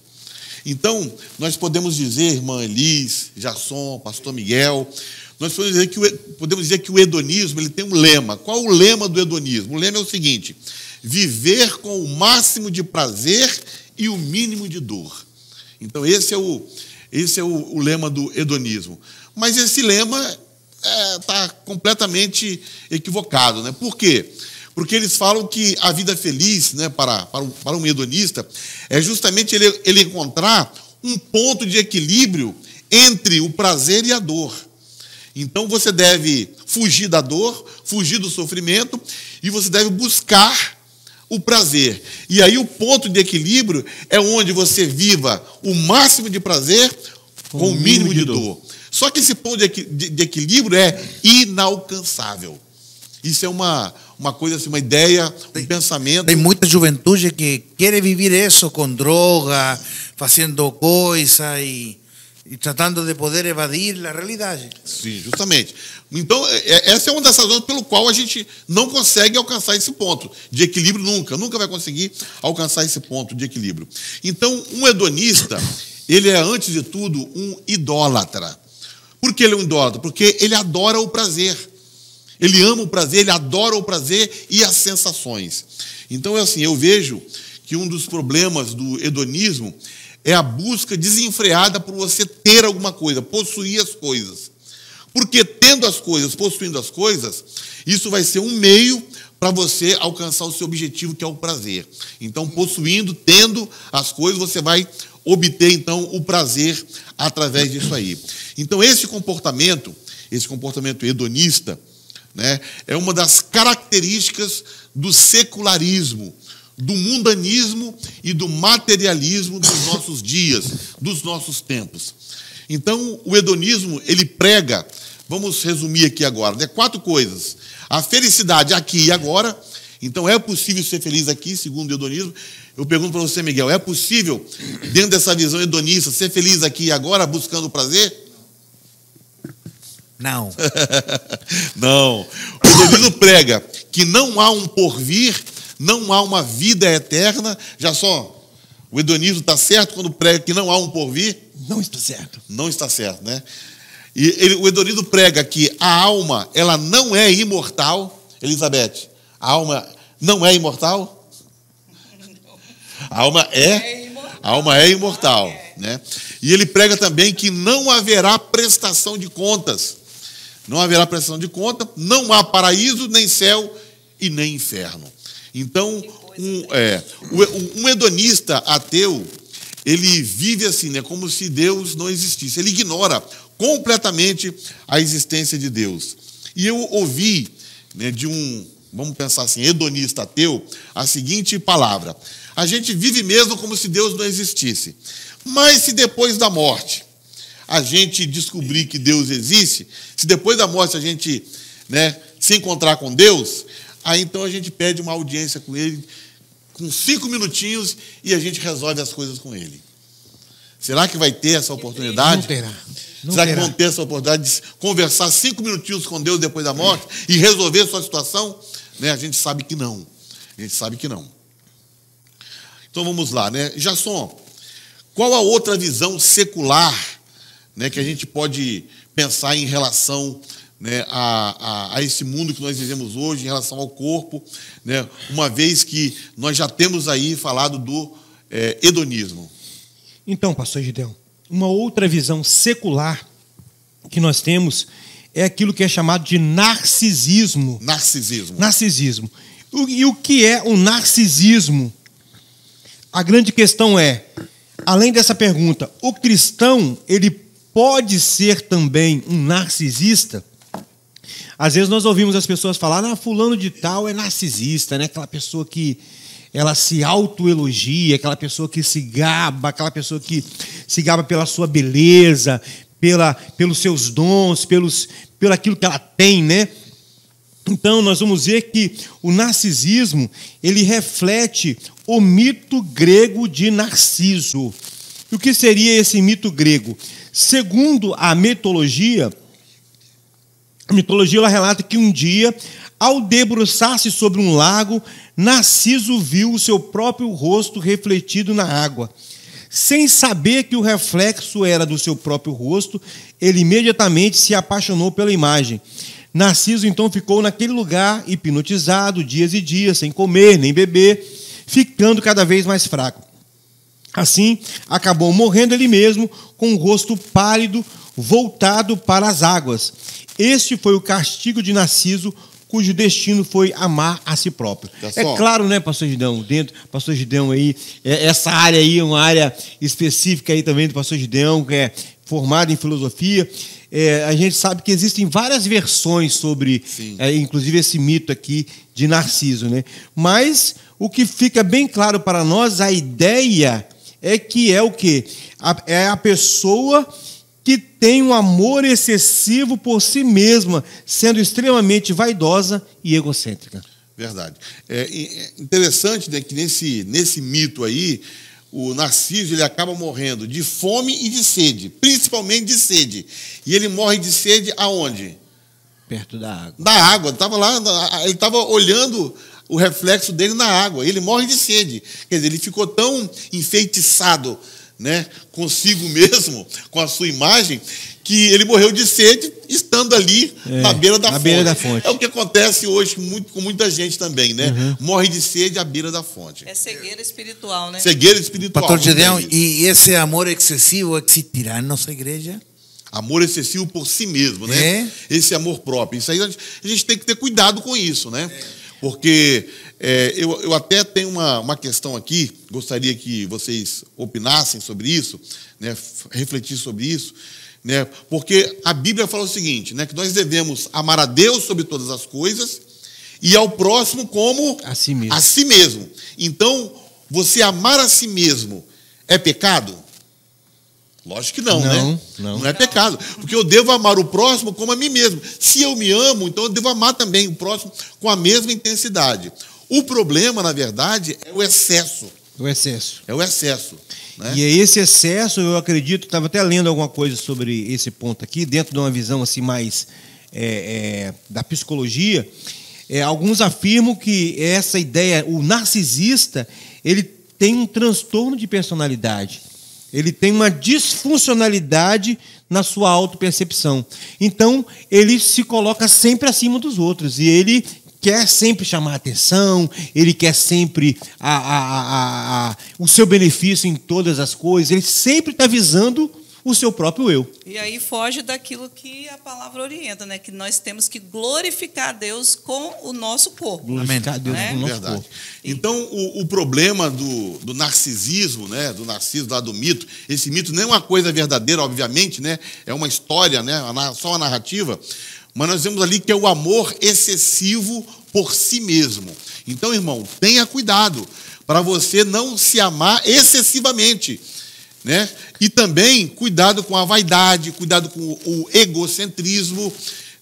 Então, nós podemos dizer, irmã Elis, Jasson, pastor Miguel, nós podemos dizer que o hedonismo ele tem um lema. Qual o lema do hedonismo? O lema é o seguinte: viver com o máximo de prazer e o mínimo de dor. Então, esse é o lema do hedonismo. Mas esse lema está completamente equivocado, né? Por quê? Porque eles falam que a vida feliz, né, para um hedonista é justamente ele encontrar um ponto de equilíbrio entre o prazer e a dor. Então você deve fugir da dor, fugir do sofrimento e você deve buscar o prazer. E aí o ponto de equilíbrio é onde você viva o máximo de prazer com o mínimo de dor. Só que esse ponto de equilíbrio é inalcançável. Isso é uma coisa assim, uma ideia, um pensamento. Tem muita juventude que quer viver isso com droga, fazendo coisa e tratando de poder evadir a realidade. Sim, justamente. Então, essa é uma das razões pelo qual a gente não consegue alcançar esse ponto de equilíbrio nunca vai conseguir alcançar esse ponto de equilíbrio. Então, um hedonista, ele é, antes de tudo, um idólatra. Por que ele é um idólatra? Porque ele adora o prazer. Ele ama o prazer, ele adora o prazer e as sensações. Então, assim, eu vejo que um dos problemas do hedonismo é a busca desenfreada por você ter alguma coisa, possuir as coisas. Porque tendo as coisas, possuindo as coisas, isso vai ser um meio para você alcançar o seu objetivo, que é o prazer. Então, possuindo, tendo as coisas, você vai obter, então, o prazer através disso aí. Então, esse comportamento hedonista, né, é uma das características do secularismo, do mundanismo e do materialismo dos nossos dias, dos nossos tempos. Então, o hedonismo, ele prega, vamos resumir aqui agora, né, 4 coisas. A felicidade aqui e agora. Então, é possível ser feliz aqui, segundo o hedonismo. Eu pergunto para você, Miguel, é possível, dentro dessa visão hedonista, ser feliz aqui e agora, buscando prazer? Não. Não. O hedonismo prega que não há um porvir, não há uma vida eterna. Já só, o hedonismo está certo quando prega que não há um porvir? Não está certo. Não está certo, né? E o hedonismo prega que a alma, ela não é imortal. Elizabeth, a alma não é imortal? A alma é imortal, né? E ele prega também que não haverá prestação de contas. Não haverá prestação de conta, não há paraíso, nem céu e nem inferno. Então, um hedonista ateu, ele vive assim, né, como se Deus não existisse. Ele ignora completamente a existência de Deus. E eu ouvi, né, de vamos pensar assim, hedonista ateu, a seguinte palavra: a gente vive mesmo como se Deus não existisse. Mas se depois da morte a gente descobrir que Deus existe, se depois da morte a gente, né, se encontrar com Deus, aí então a gente pede uma audiência com Ele, com 5 minutinhos, e a gente resolve as coisas com Ele. Será que vai ter essa oportunidade? Não terá. Será que vão ter essa oportunidade de conversar 5 minutinhos com Deus depois da morte e resolver a sua situação? Né? A gente sabe que não. A gente sabe que não. Então vamos lá, né? Jasson, qual a outra visão secular, né, que a gente pode pensar em relação, né, a esse mundo que nós vivemos hoje, em relação ao corpo, né, uma vez que nós já temos aí falado do hedonismo? Então, pastor Gideão, uma outra visão secular que nós temos é aquilo que é chamado de narcisismo. Narcisismo. E o que é o narcisismo? A grande questão é, além dessa pergunta, o cristão, ele pode ser também um narcisista? Às vezes nós ouvimos as pessoas falar, fulano de tal é narcisista, né? Aquela pessoa que ela se autoelogia, aquela pessoa que se gaba, aquela pessoa que se gaba pela sua beleza, pelos seus dons, pelo aquilo que ela tem, né? Então nós vamos ver que o narcisismo, ele reflete o mito grego de Narciso. E o que seria esse mito grego? Segundo a mitologia ela relata que um dia, ao debruçar-se sobre um lago, Narciso viu o seu próprio rosto refletido na água. Sem saber que o reflexo era do seu próprio rosto, ele imediatamente se apaixonou pela imagem. Narciso então ficou naquele lugar hipnotizado dias e dias, sem comer nem beber, ficando cada vez mais fraco. Assim, acabou morrendo ele mesmo, com o rosto pálido, voltado para as águas. Este foi o castigo de Narciso, cujo destino foi amar a si próprio. É claro, né, pastor Gideão? Pastor Gideão aí, essa área aí é uma área específica aí também do pastor Gideão, que é formado em filosofia. A gente sabe que existem várias versões sobre, inclusive, esse mito aqui de Narciso, né? Mas o que fica bem claro para nós, a ideia é que é o quê? É a pessoa que tem um amor excessivo por si mesma, sendo extremamente vaidosa e egocêntrica. Verdade. É interessante, né, que nesse mito aí, o Narciso ele acaba morrendo de fome e de sede, principalmente de sede. E ele morre de sede aonde? Perto da água. Da água. Ele estava olhando o reflexo dele na água. Ele morre de sede. Quer dizer, ele ficou tão enfeitiçado, né, consigo mesmo, com a sua imagem, que ele morreu de sede estando ali na beira da fonte. É o que acontece hoje com muita gente também, né? Morre de sede à beira da fonte. É cegueira espiritual, né? Cegueira espiritual. Pastor Gideão, e esse amor excessivo existirá em nossa igreja? Amor excessivo por si mesmo, né? Esse amor próprio. Isso aí a gente tem que ter cuidado com isso, né? Porque eu até tenho uma questão aqui, gostaria que vocês opinassem sobre isso, né? Refletir sobre isso, né? Porque a Bíblia fala o seguinte, né? Que nós devemos amar a Deus sobre todas as coisas e ao próximo como a si mesmo. A si mesmo. Então, você amar a si mesmo é pecado? Lógico que não, né? Não é pecado. Porque eu devo amar o próximo como a mim mesmo. Se eu me amo, então eu devo amar também o próximo com a mesma intensidade. O problema, na verdade, é o excesso. O excesso. É o excesso. Né? E esse excesso, eu acredito, estava até lendo alguma coisa sobre esse ponto aqui, dentro de uma visão assim mais da psicologia, alguns afirmam que essa ideia, o narcisista, ele tem um transtorno de personalidade. Ele tem uma disfuncionalidade na sua autopercepção. Então, ele se coloca sempre acima dos outros. E ele quer sempre chamar a atenção, ele quer sempre o seu benefício em todas as coisas. Ele sempre está visando o seu próprio eu. E aí foge daquilo que a palavra orienta, né? Que nós temos que glorificar a Deus com o nosso corpo. Glorificar a Deus com o nosso corpo. Então, o problema do narcisismo, né? Do narciso lá do mito, esse mito não é uma coisa verdadeira, obviamente, né? É uma história, né? Só uma narrativa. Mas nós vemos ali que é o amor excessivo por si mesmo. Então, irmão, tenha cuidado para você não se amar excessivamente, né? E também cuidado com a vaidade, cuidado com o egocentrismo,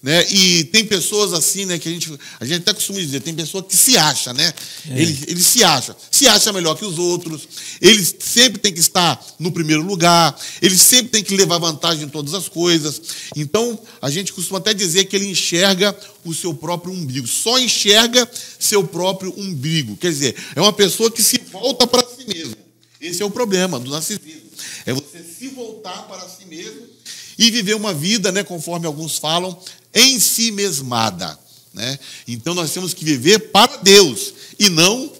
né? E tem pessoas assim, né, que a gente até costuma dizer, tem pessoa que se acha, né? Ele se acha melhor que os outros, ele sempre tem que estar no primeiro lugar, ele sempre tem que levar vantagem em todas as coisas. Então, a gente costuma até dizer que ele enxerga o seu próprio umbigo, só enxerga seu próprio umbigo. Quer dizer, é uma pessoa que se volta para si mesmo. Esse é o problema do narcisismo. É você se voltar para si mesmo e viver uma vida, né, conforme alguns falam, em si mesmada, né? Então nós temos que viver para Deus e não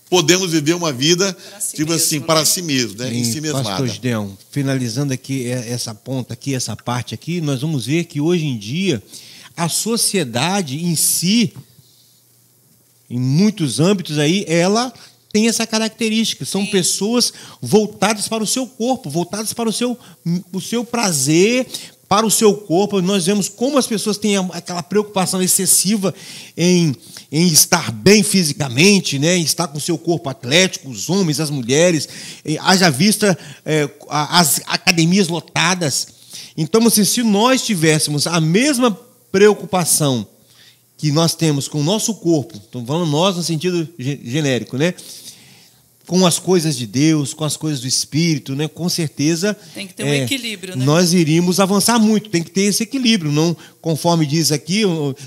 podemos viver uma vida para si mesmo, né? Em si mesmada. Pastor Gideão, finalizando aqui essa ponta aqui, essa parte aqui, nós vamos ver que hoje em dia a sociedade em si, em muitos âmbitos aí, ela tem essa característica. São pessoas voltadas para o seu corpo, voltadas para o seu prazer, para o seu corpo. Nós vemos como as pessoas têm aquela preocupação excessiva em estar bem fisicamente, né? Em estar com o seu corpo atlético, os homens, as mulheres, haja vista as academias lotadas. Então, assim, se nós tivéssemos a mesma preocupação que nós temos com o nosso corpo, estamos falando nós no sentido genérico, né? Com as coisas de Deus, com as coisas do Espírito, né? Com certeza tem que ter um equilíbrio, né? Nós iríamos avançar muito, tem que ter esse equilíbrio, não, conforme diz aqui,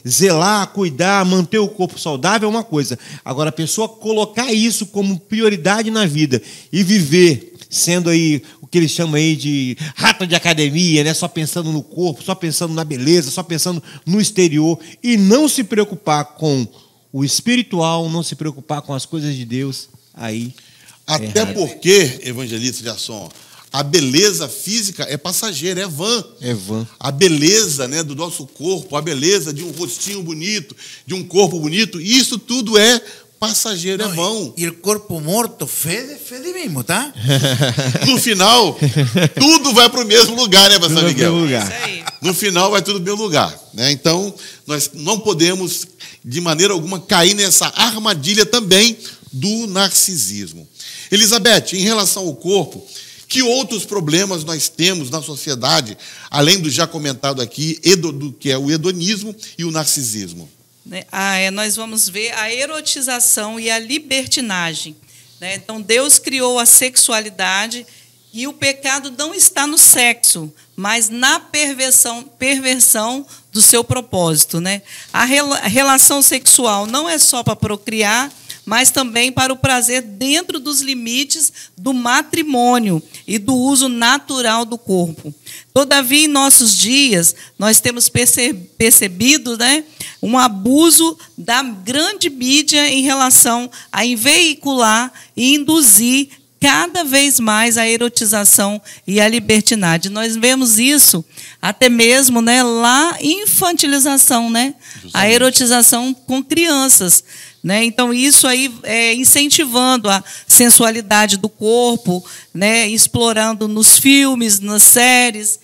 zelar, cuidar, manter o corpo saudável é uma coisa. Agora, a pessoa colocar isso como prioridade na vida e viver sendo aí o que eles chamam aí de rata de academia, né? Só pensando no corpo, só pensando na beleza, só pensando no exterior e não se preocupar com o espiritual, não se preocupar com as coisas de Deus, aí até porque, evangelista Gerson, a beleza física é passageira, é vã. É vã. A beleza, né, do nosso corpo, a beleza de um rostinho bonito, de um corpo bonito, isso tudo é passageiro, é vão. E o corpo morto fede mesmo, tá? No final, tudo vai para o mesmo lugar, né, pastor Miguel? Lugar. No final vai tudo para o mesmo lugar, né? Então, nós não podemos, de maneira alguma, cair nessa armadilha também do narcisismo. Elizabeth, em relação ao corpo, que outros problemas nós temos na sociedade, além do já comentado aqui, do que é o hedonismo e o narcisismo? Nós vamos ver a erotização e a libertinagem. Né? Então, Deus criou a sexualidade e o pecado não está no sexo, mas na perversão do seu propósito. Né? A relação sexual não é só para procriar, mas também para o prazer dentro dos limites do matrimônio e do uso natural do corpo. Todavia, em nossos dias, nós temos percebido, né, um abuso da grande mídia em relação a veicular e induzir cada vez mais a erotização e a libertinagem. Nós vemos isso até mesmo, né, lá infantilização, né, a erotização com crianças. Né? Então, isso aí é incentivando a sensualidade do corpo, né? Explorando nos filmes, nas séries,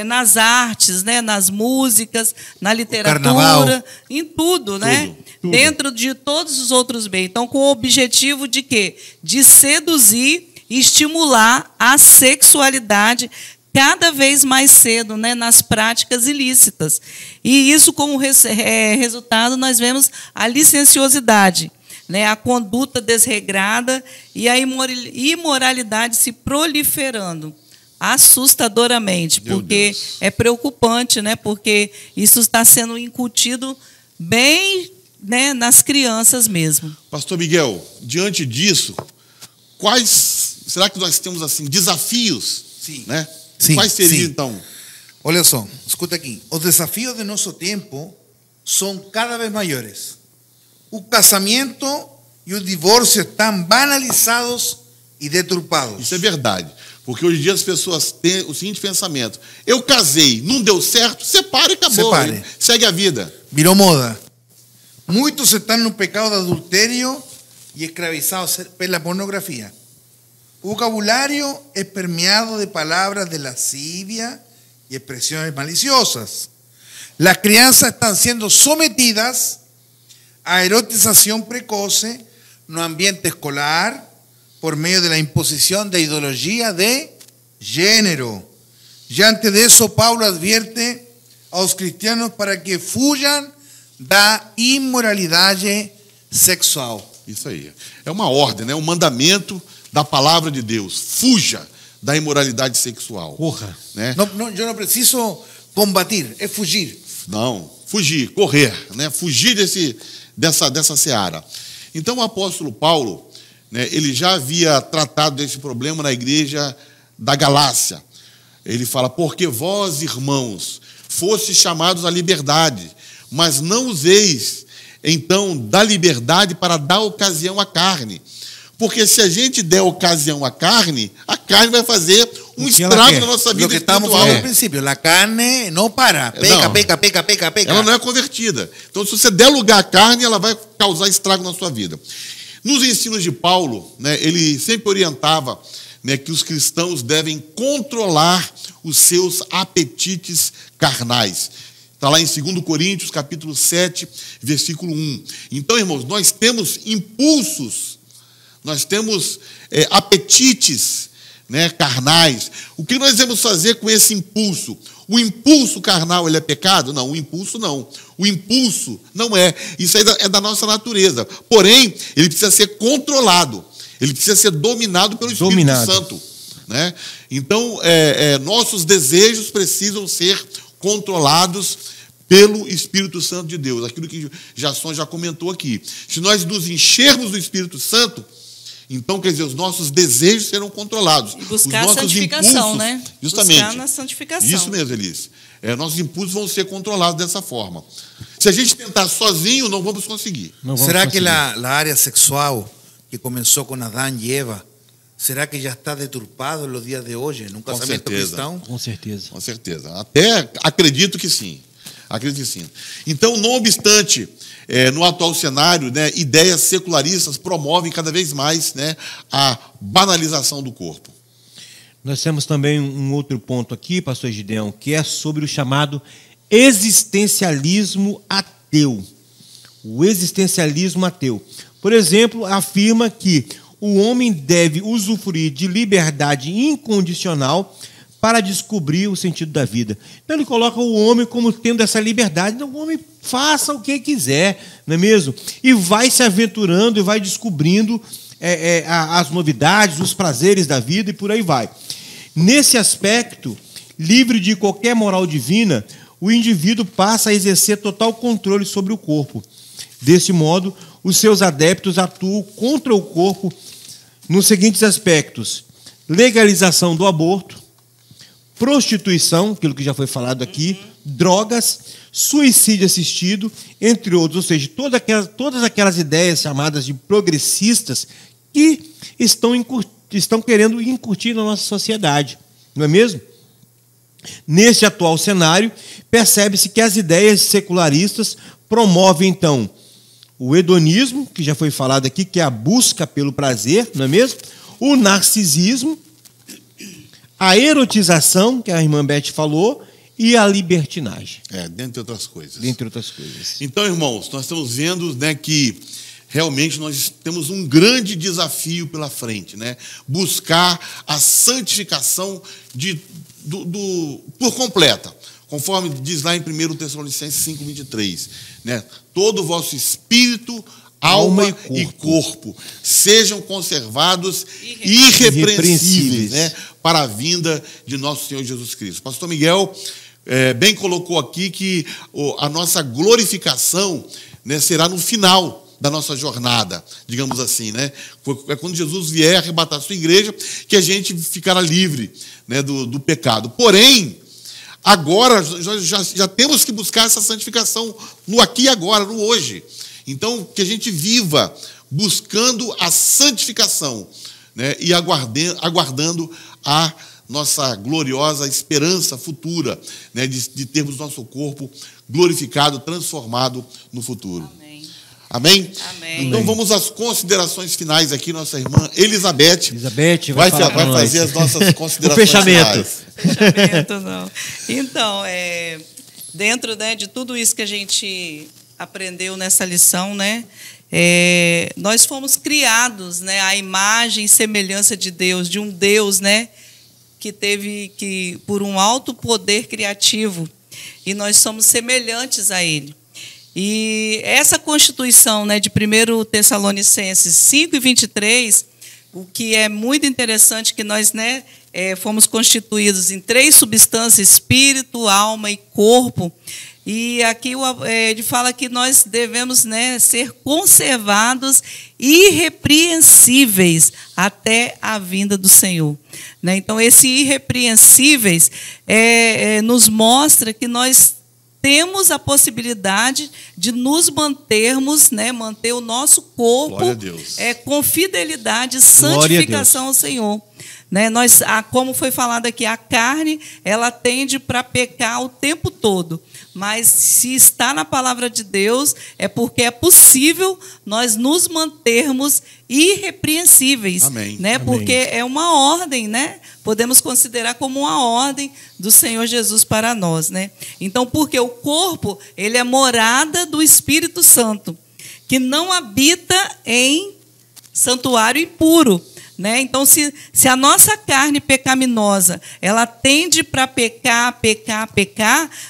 nas artes, né? Nas músicas, na literatura, em tudo, né? Tudo. Dentro de todos os outros bens. Então, com o objetivo de quê? De seduzir e estimular a sexualidade cada vez mais cedo, né, nas práticas ilícitas. E isso, como resultado, nós vemos a licenciosidade, né, a conduta desregrada e a imoralidade se proliferando assustadoramente, porque é preocupante, né, porque isso está sendo incutido bem, né, nas crianças mesmo. Pastor Miguel, diante disso, será que nós temos assim desafios? Sim. Né? Sim, quais seriam, sim. então? Olha só, escuta aqui. Os desafios de nosso tempo são cada vez maiores. O casamento e o divórcio estão banalizados e deturpados. Isso é verdade. Porque hoje em dia as pessoas têm o seguinte pensamento: eu casei, não deu certo, separe e acabou. Separe. Segue a vida. Virou moda. Muitos estão no pecado de adultério e escravizados pela pornografia. O vocabulário es permeado de palabras de lascivia y expresiones maliciosas. Las crianças están siendo sometidas a erotización precoce no ambiente escolar por medio de la imposición de ideología de género. Diante de eso, Paulo advierte a los cristianos para que fujan da imoralidade sexual. Isso aí. É uma ordem, né? Um mandamento da palavra de Deus. Fuja da imoralidade sexual. Corra. Né? Eu não preciso combater, é fugir. Não, fugir, correr, né? Fugir dessa seara. Então, o apóstolo Paulo, né, ele já havia tratado desse problema na igreja da Galácia. Ele fala: porque vós, irmãos, fostes chamados à liberdade, mas não useis, então, da liberdade para dar ocasião à carne. Porque se a gente der ocasião à carne vai fazer um estrago na nossa vida espiritual. Lo que estamos falando no princípio, a carne não para, peca. Ela não é convertida. Então, se você der lugar à carne, ela vai causar estrago na sua vida. Nos ensinos de Paulo, né, ele sempre orientava, né, que os cristãos devem controlar os seus apetites carnais. Está lá em 2 Coríntios, capítulo 7, versículo 1. Então, irmãos, nós temos impulsos, nós temos apetites, né, carnais. O que nós devemos fazer com esse impulso? O impulso carnal, ele é pecado? Não, o impulso não. O impulso não é. Isso aí é da nossa natureza. Porém, ele precisa ser controlado. Ele precisa ser dominado pelo Espírito Santo. Né? Então, nossos desejos precisam ser controlados pelo Espírito Santo de Deus. Aquilo que Jasson já comentou aqui. Se nós nos enchermos do Espírito Santo, Então, quer dizer, os nossos desejos serão controlados. E buscar os a nossos santificação, impulsos, né? Justamente. Buscar na santificação. Isso mesmo, Elis. Nossos impulsos vão ser controlados dessa forma. Se a gente tentar sozinho, não vamos conseguir. ¿Será que la área sexual que comenzó con Adán y Eva, será que ya está deturpado en los días de hoy, en un casamento cristão? Com certeza. Com certeza. Até acredito que sim. Acredito que sim. Então, não obstante, no atual cenário, né, ideias secularistas promovem cada vez mais, né, a banalização do corpo. Nós temos também um outro ponto aqui, pastor Gideão, que é sobre o chamado existencialismo ateu. O existencialismo ateu. Por exemplo, afirma que o homem deve usufruir de liberdade incondicional para descobrir o sentido da vida. Então ele coloca o homem como tendo essa liberdade. Então o homem faça o que quiser, não é mesmo? E vai se aventurando e vai descobrindo as novidades, os prazeres da vida e por aí vai. Nesse aspecto, livre de qualquer moral divina, o indivíduo passa a exercer total controle sobre o corpo. Desse modo, os seus adeptos atuam contra o corpo nos seguintes aspectos: legalização do aborto, prostituição, aquilo que já foi falado aqui, drogas, suicídio assistido, entre outros. Ou seja, todas aquelas ideias chamadas de progressistas que estão querendo incutir na nossa sociedade, não é mesmo? Nesse atual cenário, percebe-se que as ideias secularistas promovem, então, o hedonismo, que já foi falado aqui, que é a busca pelo prazer, não é mesmo? O narcisismo, a erotização, que a irmã Beth falou, e a libertinagem. Dentre outras coisas. Dentre outras coisas. Então, irmãos, nós estamos vendo, né, que realmente nós temos um grande desafio pela frente, né? Buscar a santificação por completa, conforme diz lá em 1 Tessalonicenses 5:23, né? Todo o vosso espírito, alma e corpo sejam conservados irrepreensíveis, né? Para a vinda de nosso Senhor Jesus Cristo. Pastor Miguel bem colocou aqui que a nossa glorificação, né, será no final da nossa jornada, digamos assim, né? É quando Jesus vier arrebatar a sua igreja que a gente ficará livre, né, do pecado. Porém, agora já temos que buscar essa santificação no aqui e agora, no hoje. Então, que a gente viva buscando a santificação, né, e aguardando a nossa gloriosa esperança futura, né, de termos nosso corpo glorificado, transformado no futuro. Amém? Amém. Então vamos às considerações finais aqui, nossa irmã Elizabeth vai fazer as nossas considerações finais. Fechamento, não. Então, dentro, né, de tudo isso que a gente aprendeu nessa lição, né, nós fomos criados, né, à imagem e semelhança de Deus, de um Deus, né, que por um alto poder criativo, e nós somos semelhantes a Ele. E essa constituição, né, de 1 Tessalonicenses 5:23, o que é muito interessante, que nós, né, fomos constituídos em 3 substâncias: espírito, alma e corpo. E aqui ele fala que nós devemos, né, ser conservados irrepreensíveis até a vinda do Senhor. Né? Então, esse irrepreensíveis nos mostra que nós temos a possibilidade de nos mantermos, né, manter o nosso corpo com fidelidade e santificação ao Senhor. Né? Como foi falado aqui, a carne, ela tende para pecar o tempo todo. Mas se está na palavra de Deus, é porque é possível nós nos mantermos irrepreensíveis. Amém. Né? Amém. Porque é uma ordem, né? Podemos considerar como uma ordem do Senhor Jesus para nós, né? Então, porque o corpo, ele é morada do Espírito Santo, que não habita em santuário impuro. Né? Então, se a nossa carne pecaminosa, ela tende para pecar,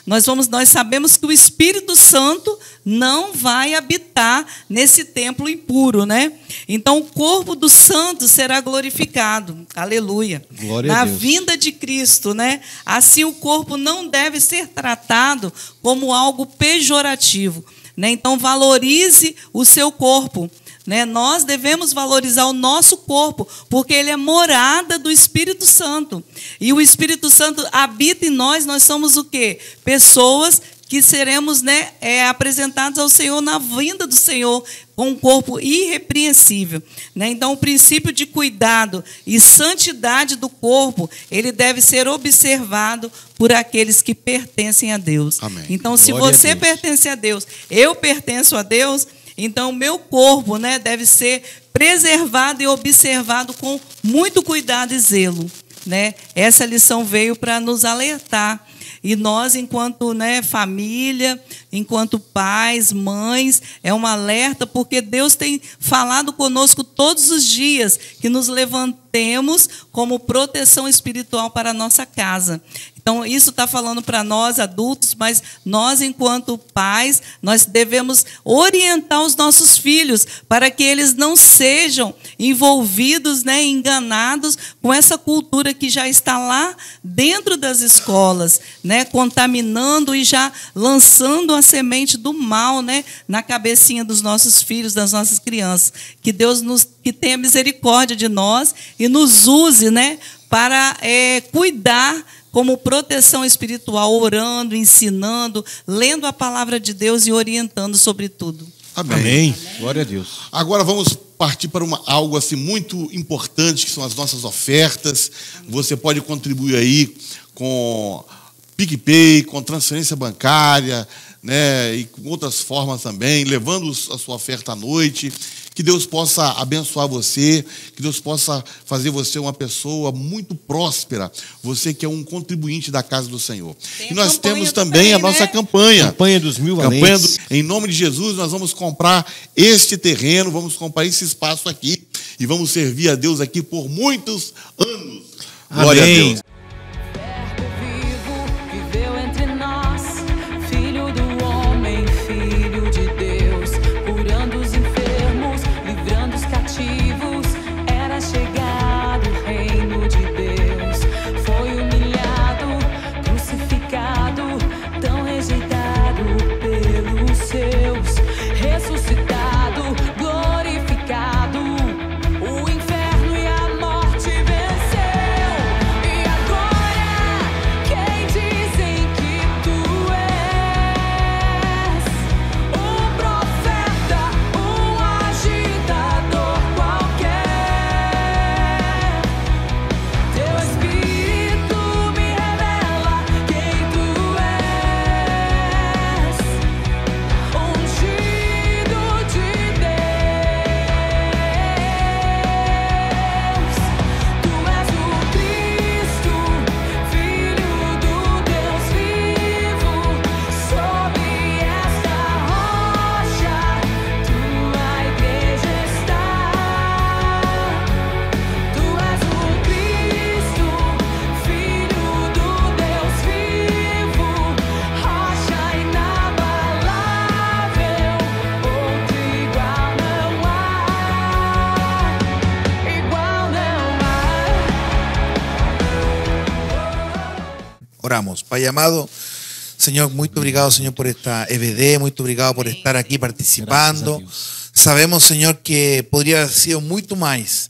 nós sabemos que o Espírito Santo não vai habitar nesse templo impuro, né? Então, o corpo do santo será glorificado. Aleluia. Glória na a Deus. Vinda de Cristo, né? Assim, o corpo não deve ser tratado como algo pejorativo, né? Então, valorize o seu corpo. né? Nós devemos valorizar o nosso corpo, porque ele é morada do Espírito Santo. E o Espírito Santo habita em nós, nós somos o quê? Pessoas que seremos, né, apresentados ao Senhor na vinda do Senhor, com um corpo irrepreensível, né? Então, o princípio de cuidado e santidade do corpo, ele deve ser observado por aqueles que pertencem a Deus. Amém. Então, se Glória a você Deus. pertence a Deus, eu pertenço a Deus, então o meu corpo, né, deve ser preservado e observado com muito cuidado e zelo, né? Essa lição veio para nos alertar. E nós, enquanto, né, família, enquanto pais, mães, é um alerta, porque Deus tem falado conosco todos os dias que nos levantemos como proteção espiritual para a nossa casa. Então, isso está falando para nós, adultos, mas nós, enquanto pais, nós devemos orientar os nossos filhos para que eles não sejam envolvidos, né, enganados com essa cultura que já está lá dentro das escolas, né, contaminando e já lançando a semente do mal, né, na cabecinha dos nossos filhos, das nossas crianças. Que Deus que tenha misericórdia de nós e nos use, né, para cuidar como proteção espiritual, orando, ensinando, lendo a palavra de Deus e orientando sobre tudo. Amém. Amém. Glória a Deus. Agora vamos partir para algo assim muito importante, que são as nossas ofertas. Você pode contribuir aí com PicPay, com transferência bancária, né, e com outras formas também, levando a sua oferta à noite. Que Deus possa abençoar você, que Deus possa fazer você uma pessoa muito próspera, você que é um contribuinte da casa do Senhor. E nós temos também a nossa campanha. Campanha dos 1000 valentes. Em nome de Jesus, nós vamos comprar este terreno, vamos comprar esse espaço aqui e vamos servir a Deus aqui por muitos anos. Glória a Deus. Oramos. Pai amado, Señor, muito obrigado, Señor, por esta EBD, muito obrigado por estar aqui participando. Sabemos, Señor, que podría haber sido muito mais,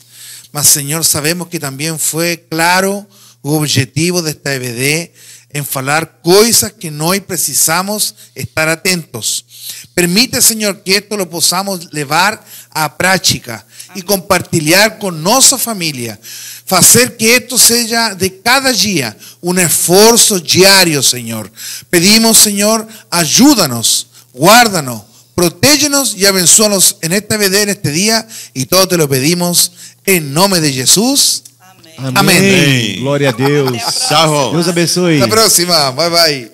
mas, Señor, sabemos que también fue claro o objetivo de esta EBD en falar coisas que nós precisamos estar atentos. Permite, Señor, que esto lo podamos levar à prática e compartilhar com nossa família. Fazer que esto seja de cada dia un esfuerzo diario, Señor. Pedimos, Señor, ayúdanos, guárdanos, protégenos y abençóanos en esta EBD, en este día, y todo te lo pedimos en nombre de Jesús. Amém. Amém. Glória a Deus. Tchau. Deus abençoe. Hasta la próxima. Bye, bye.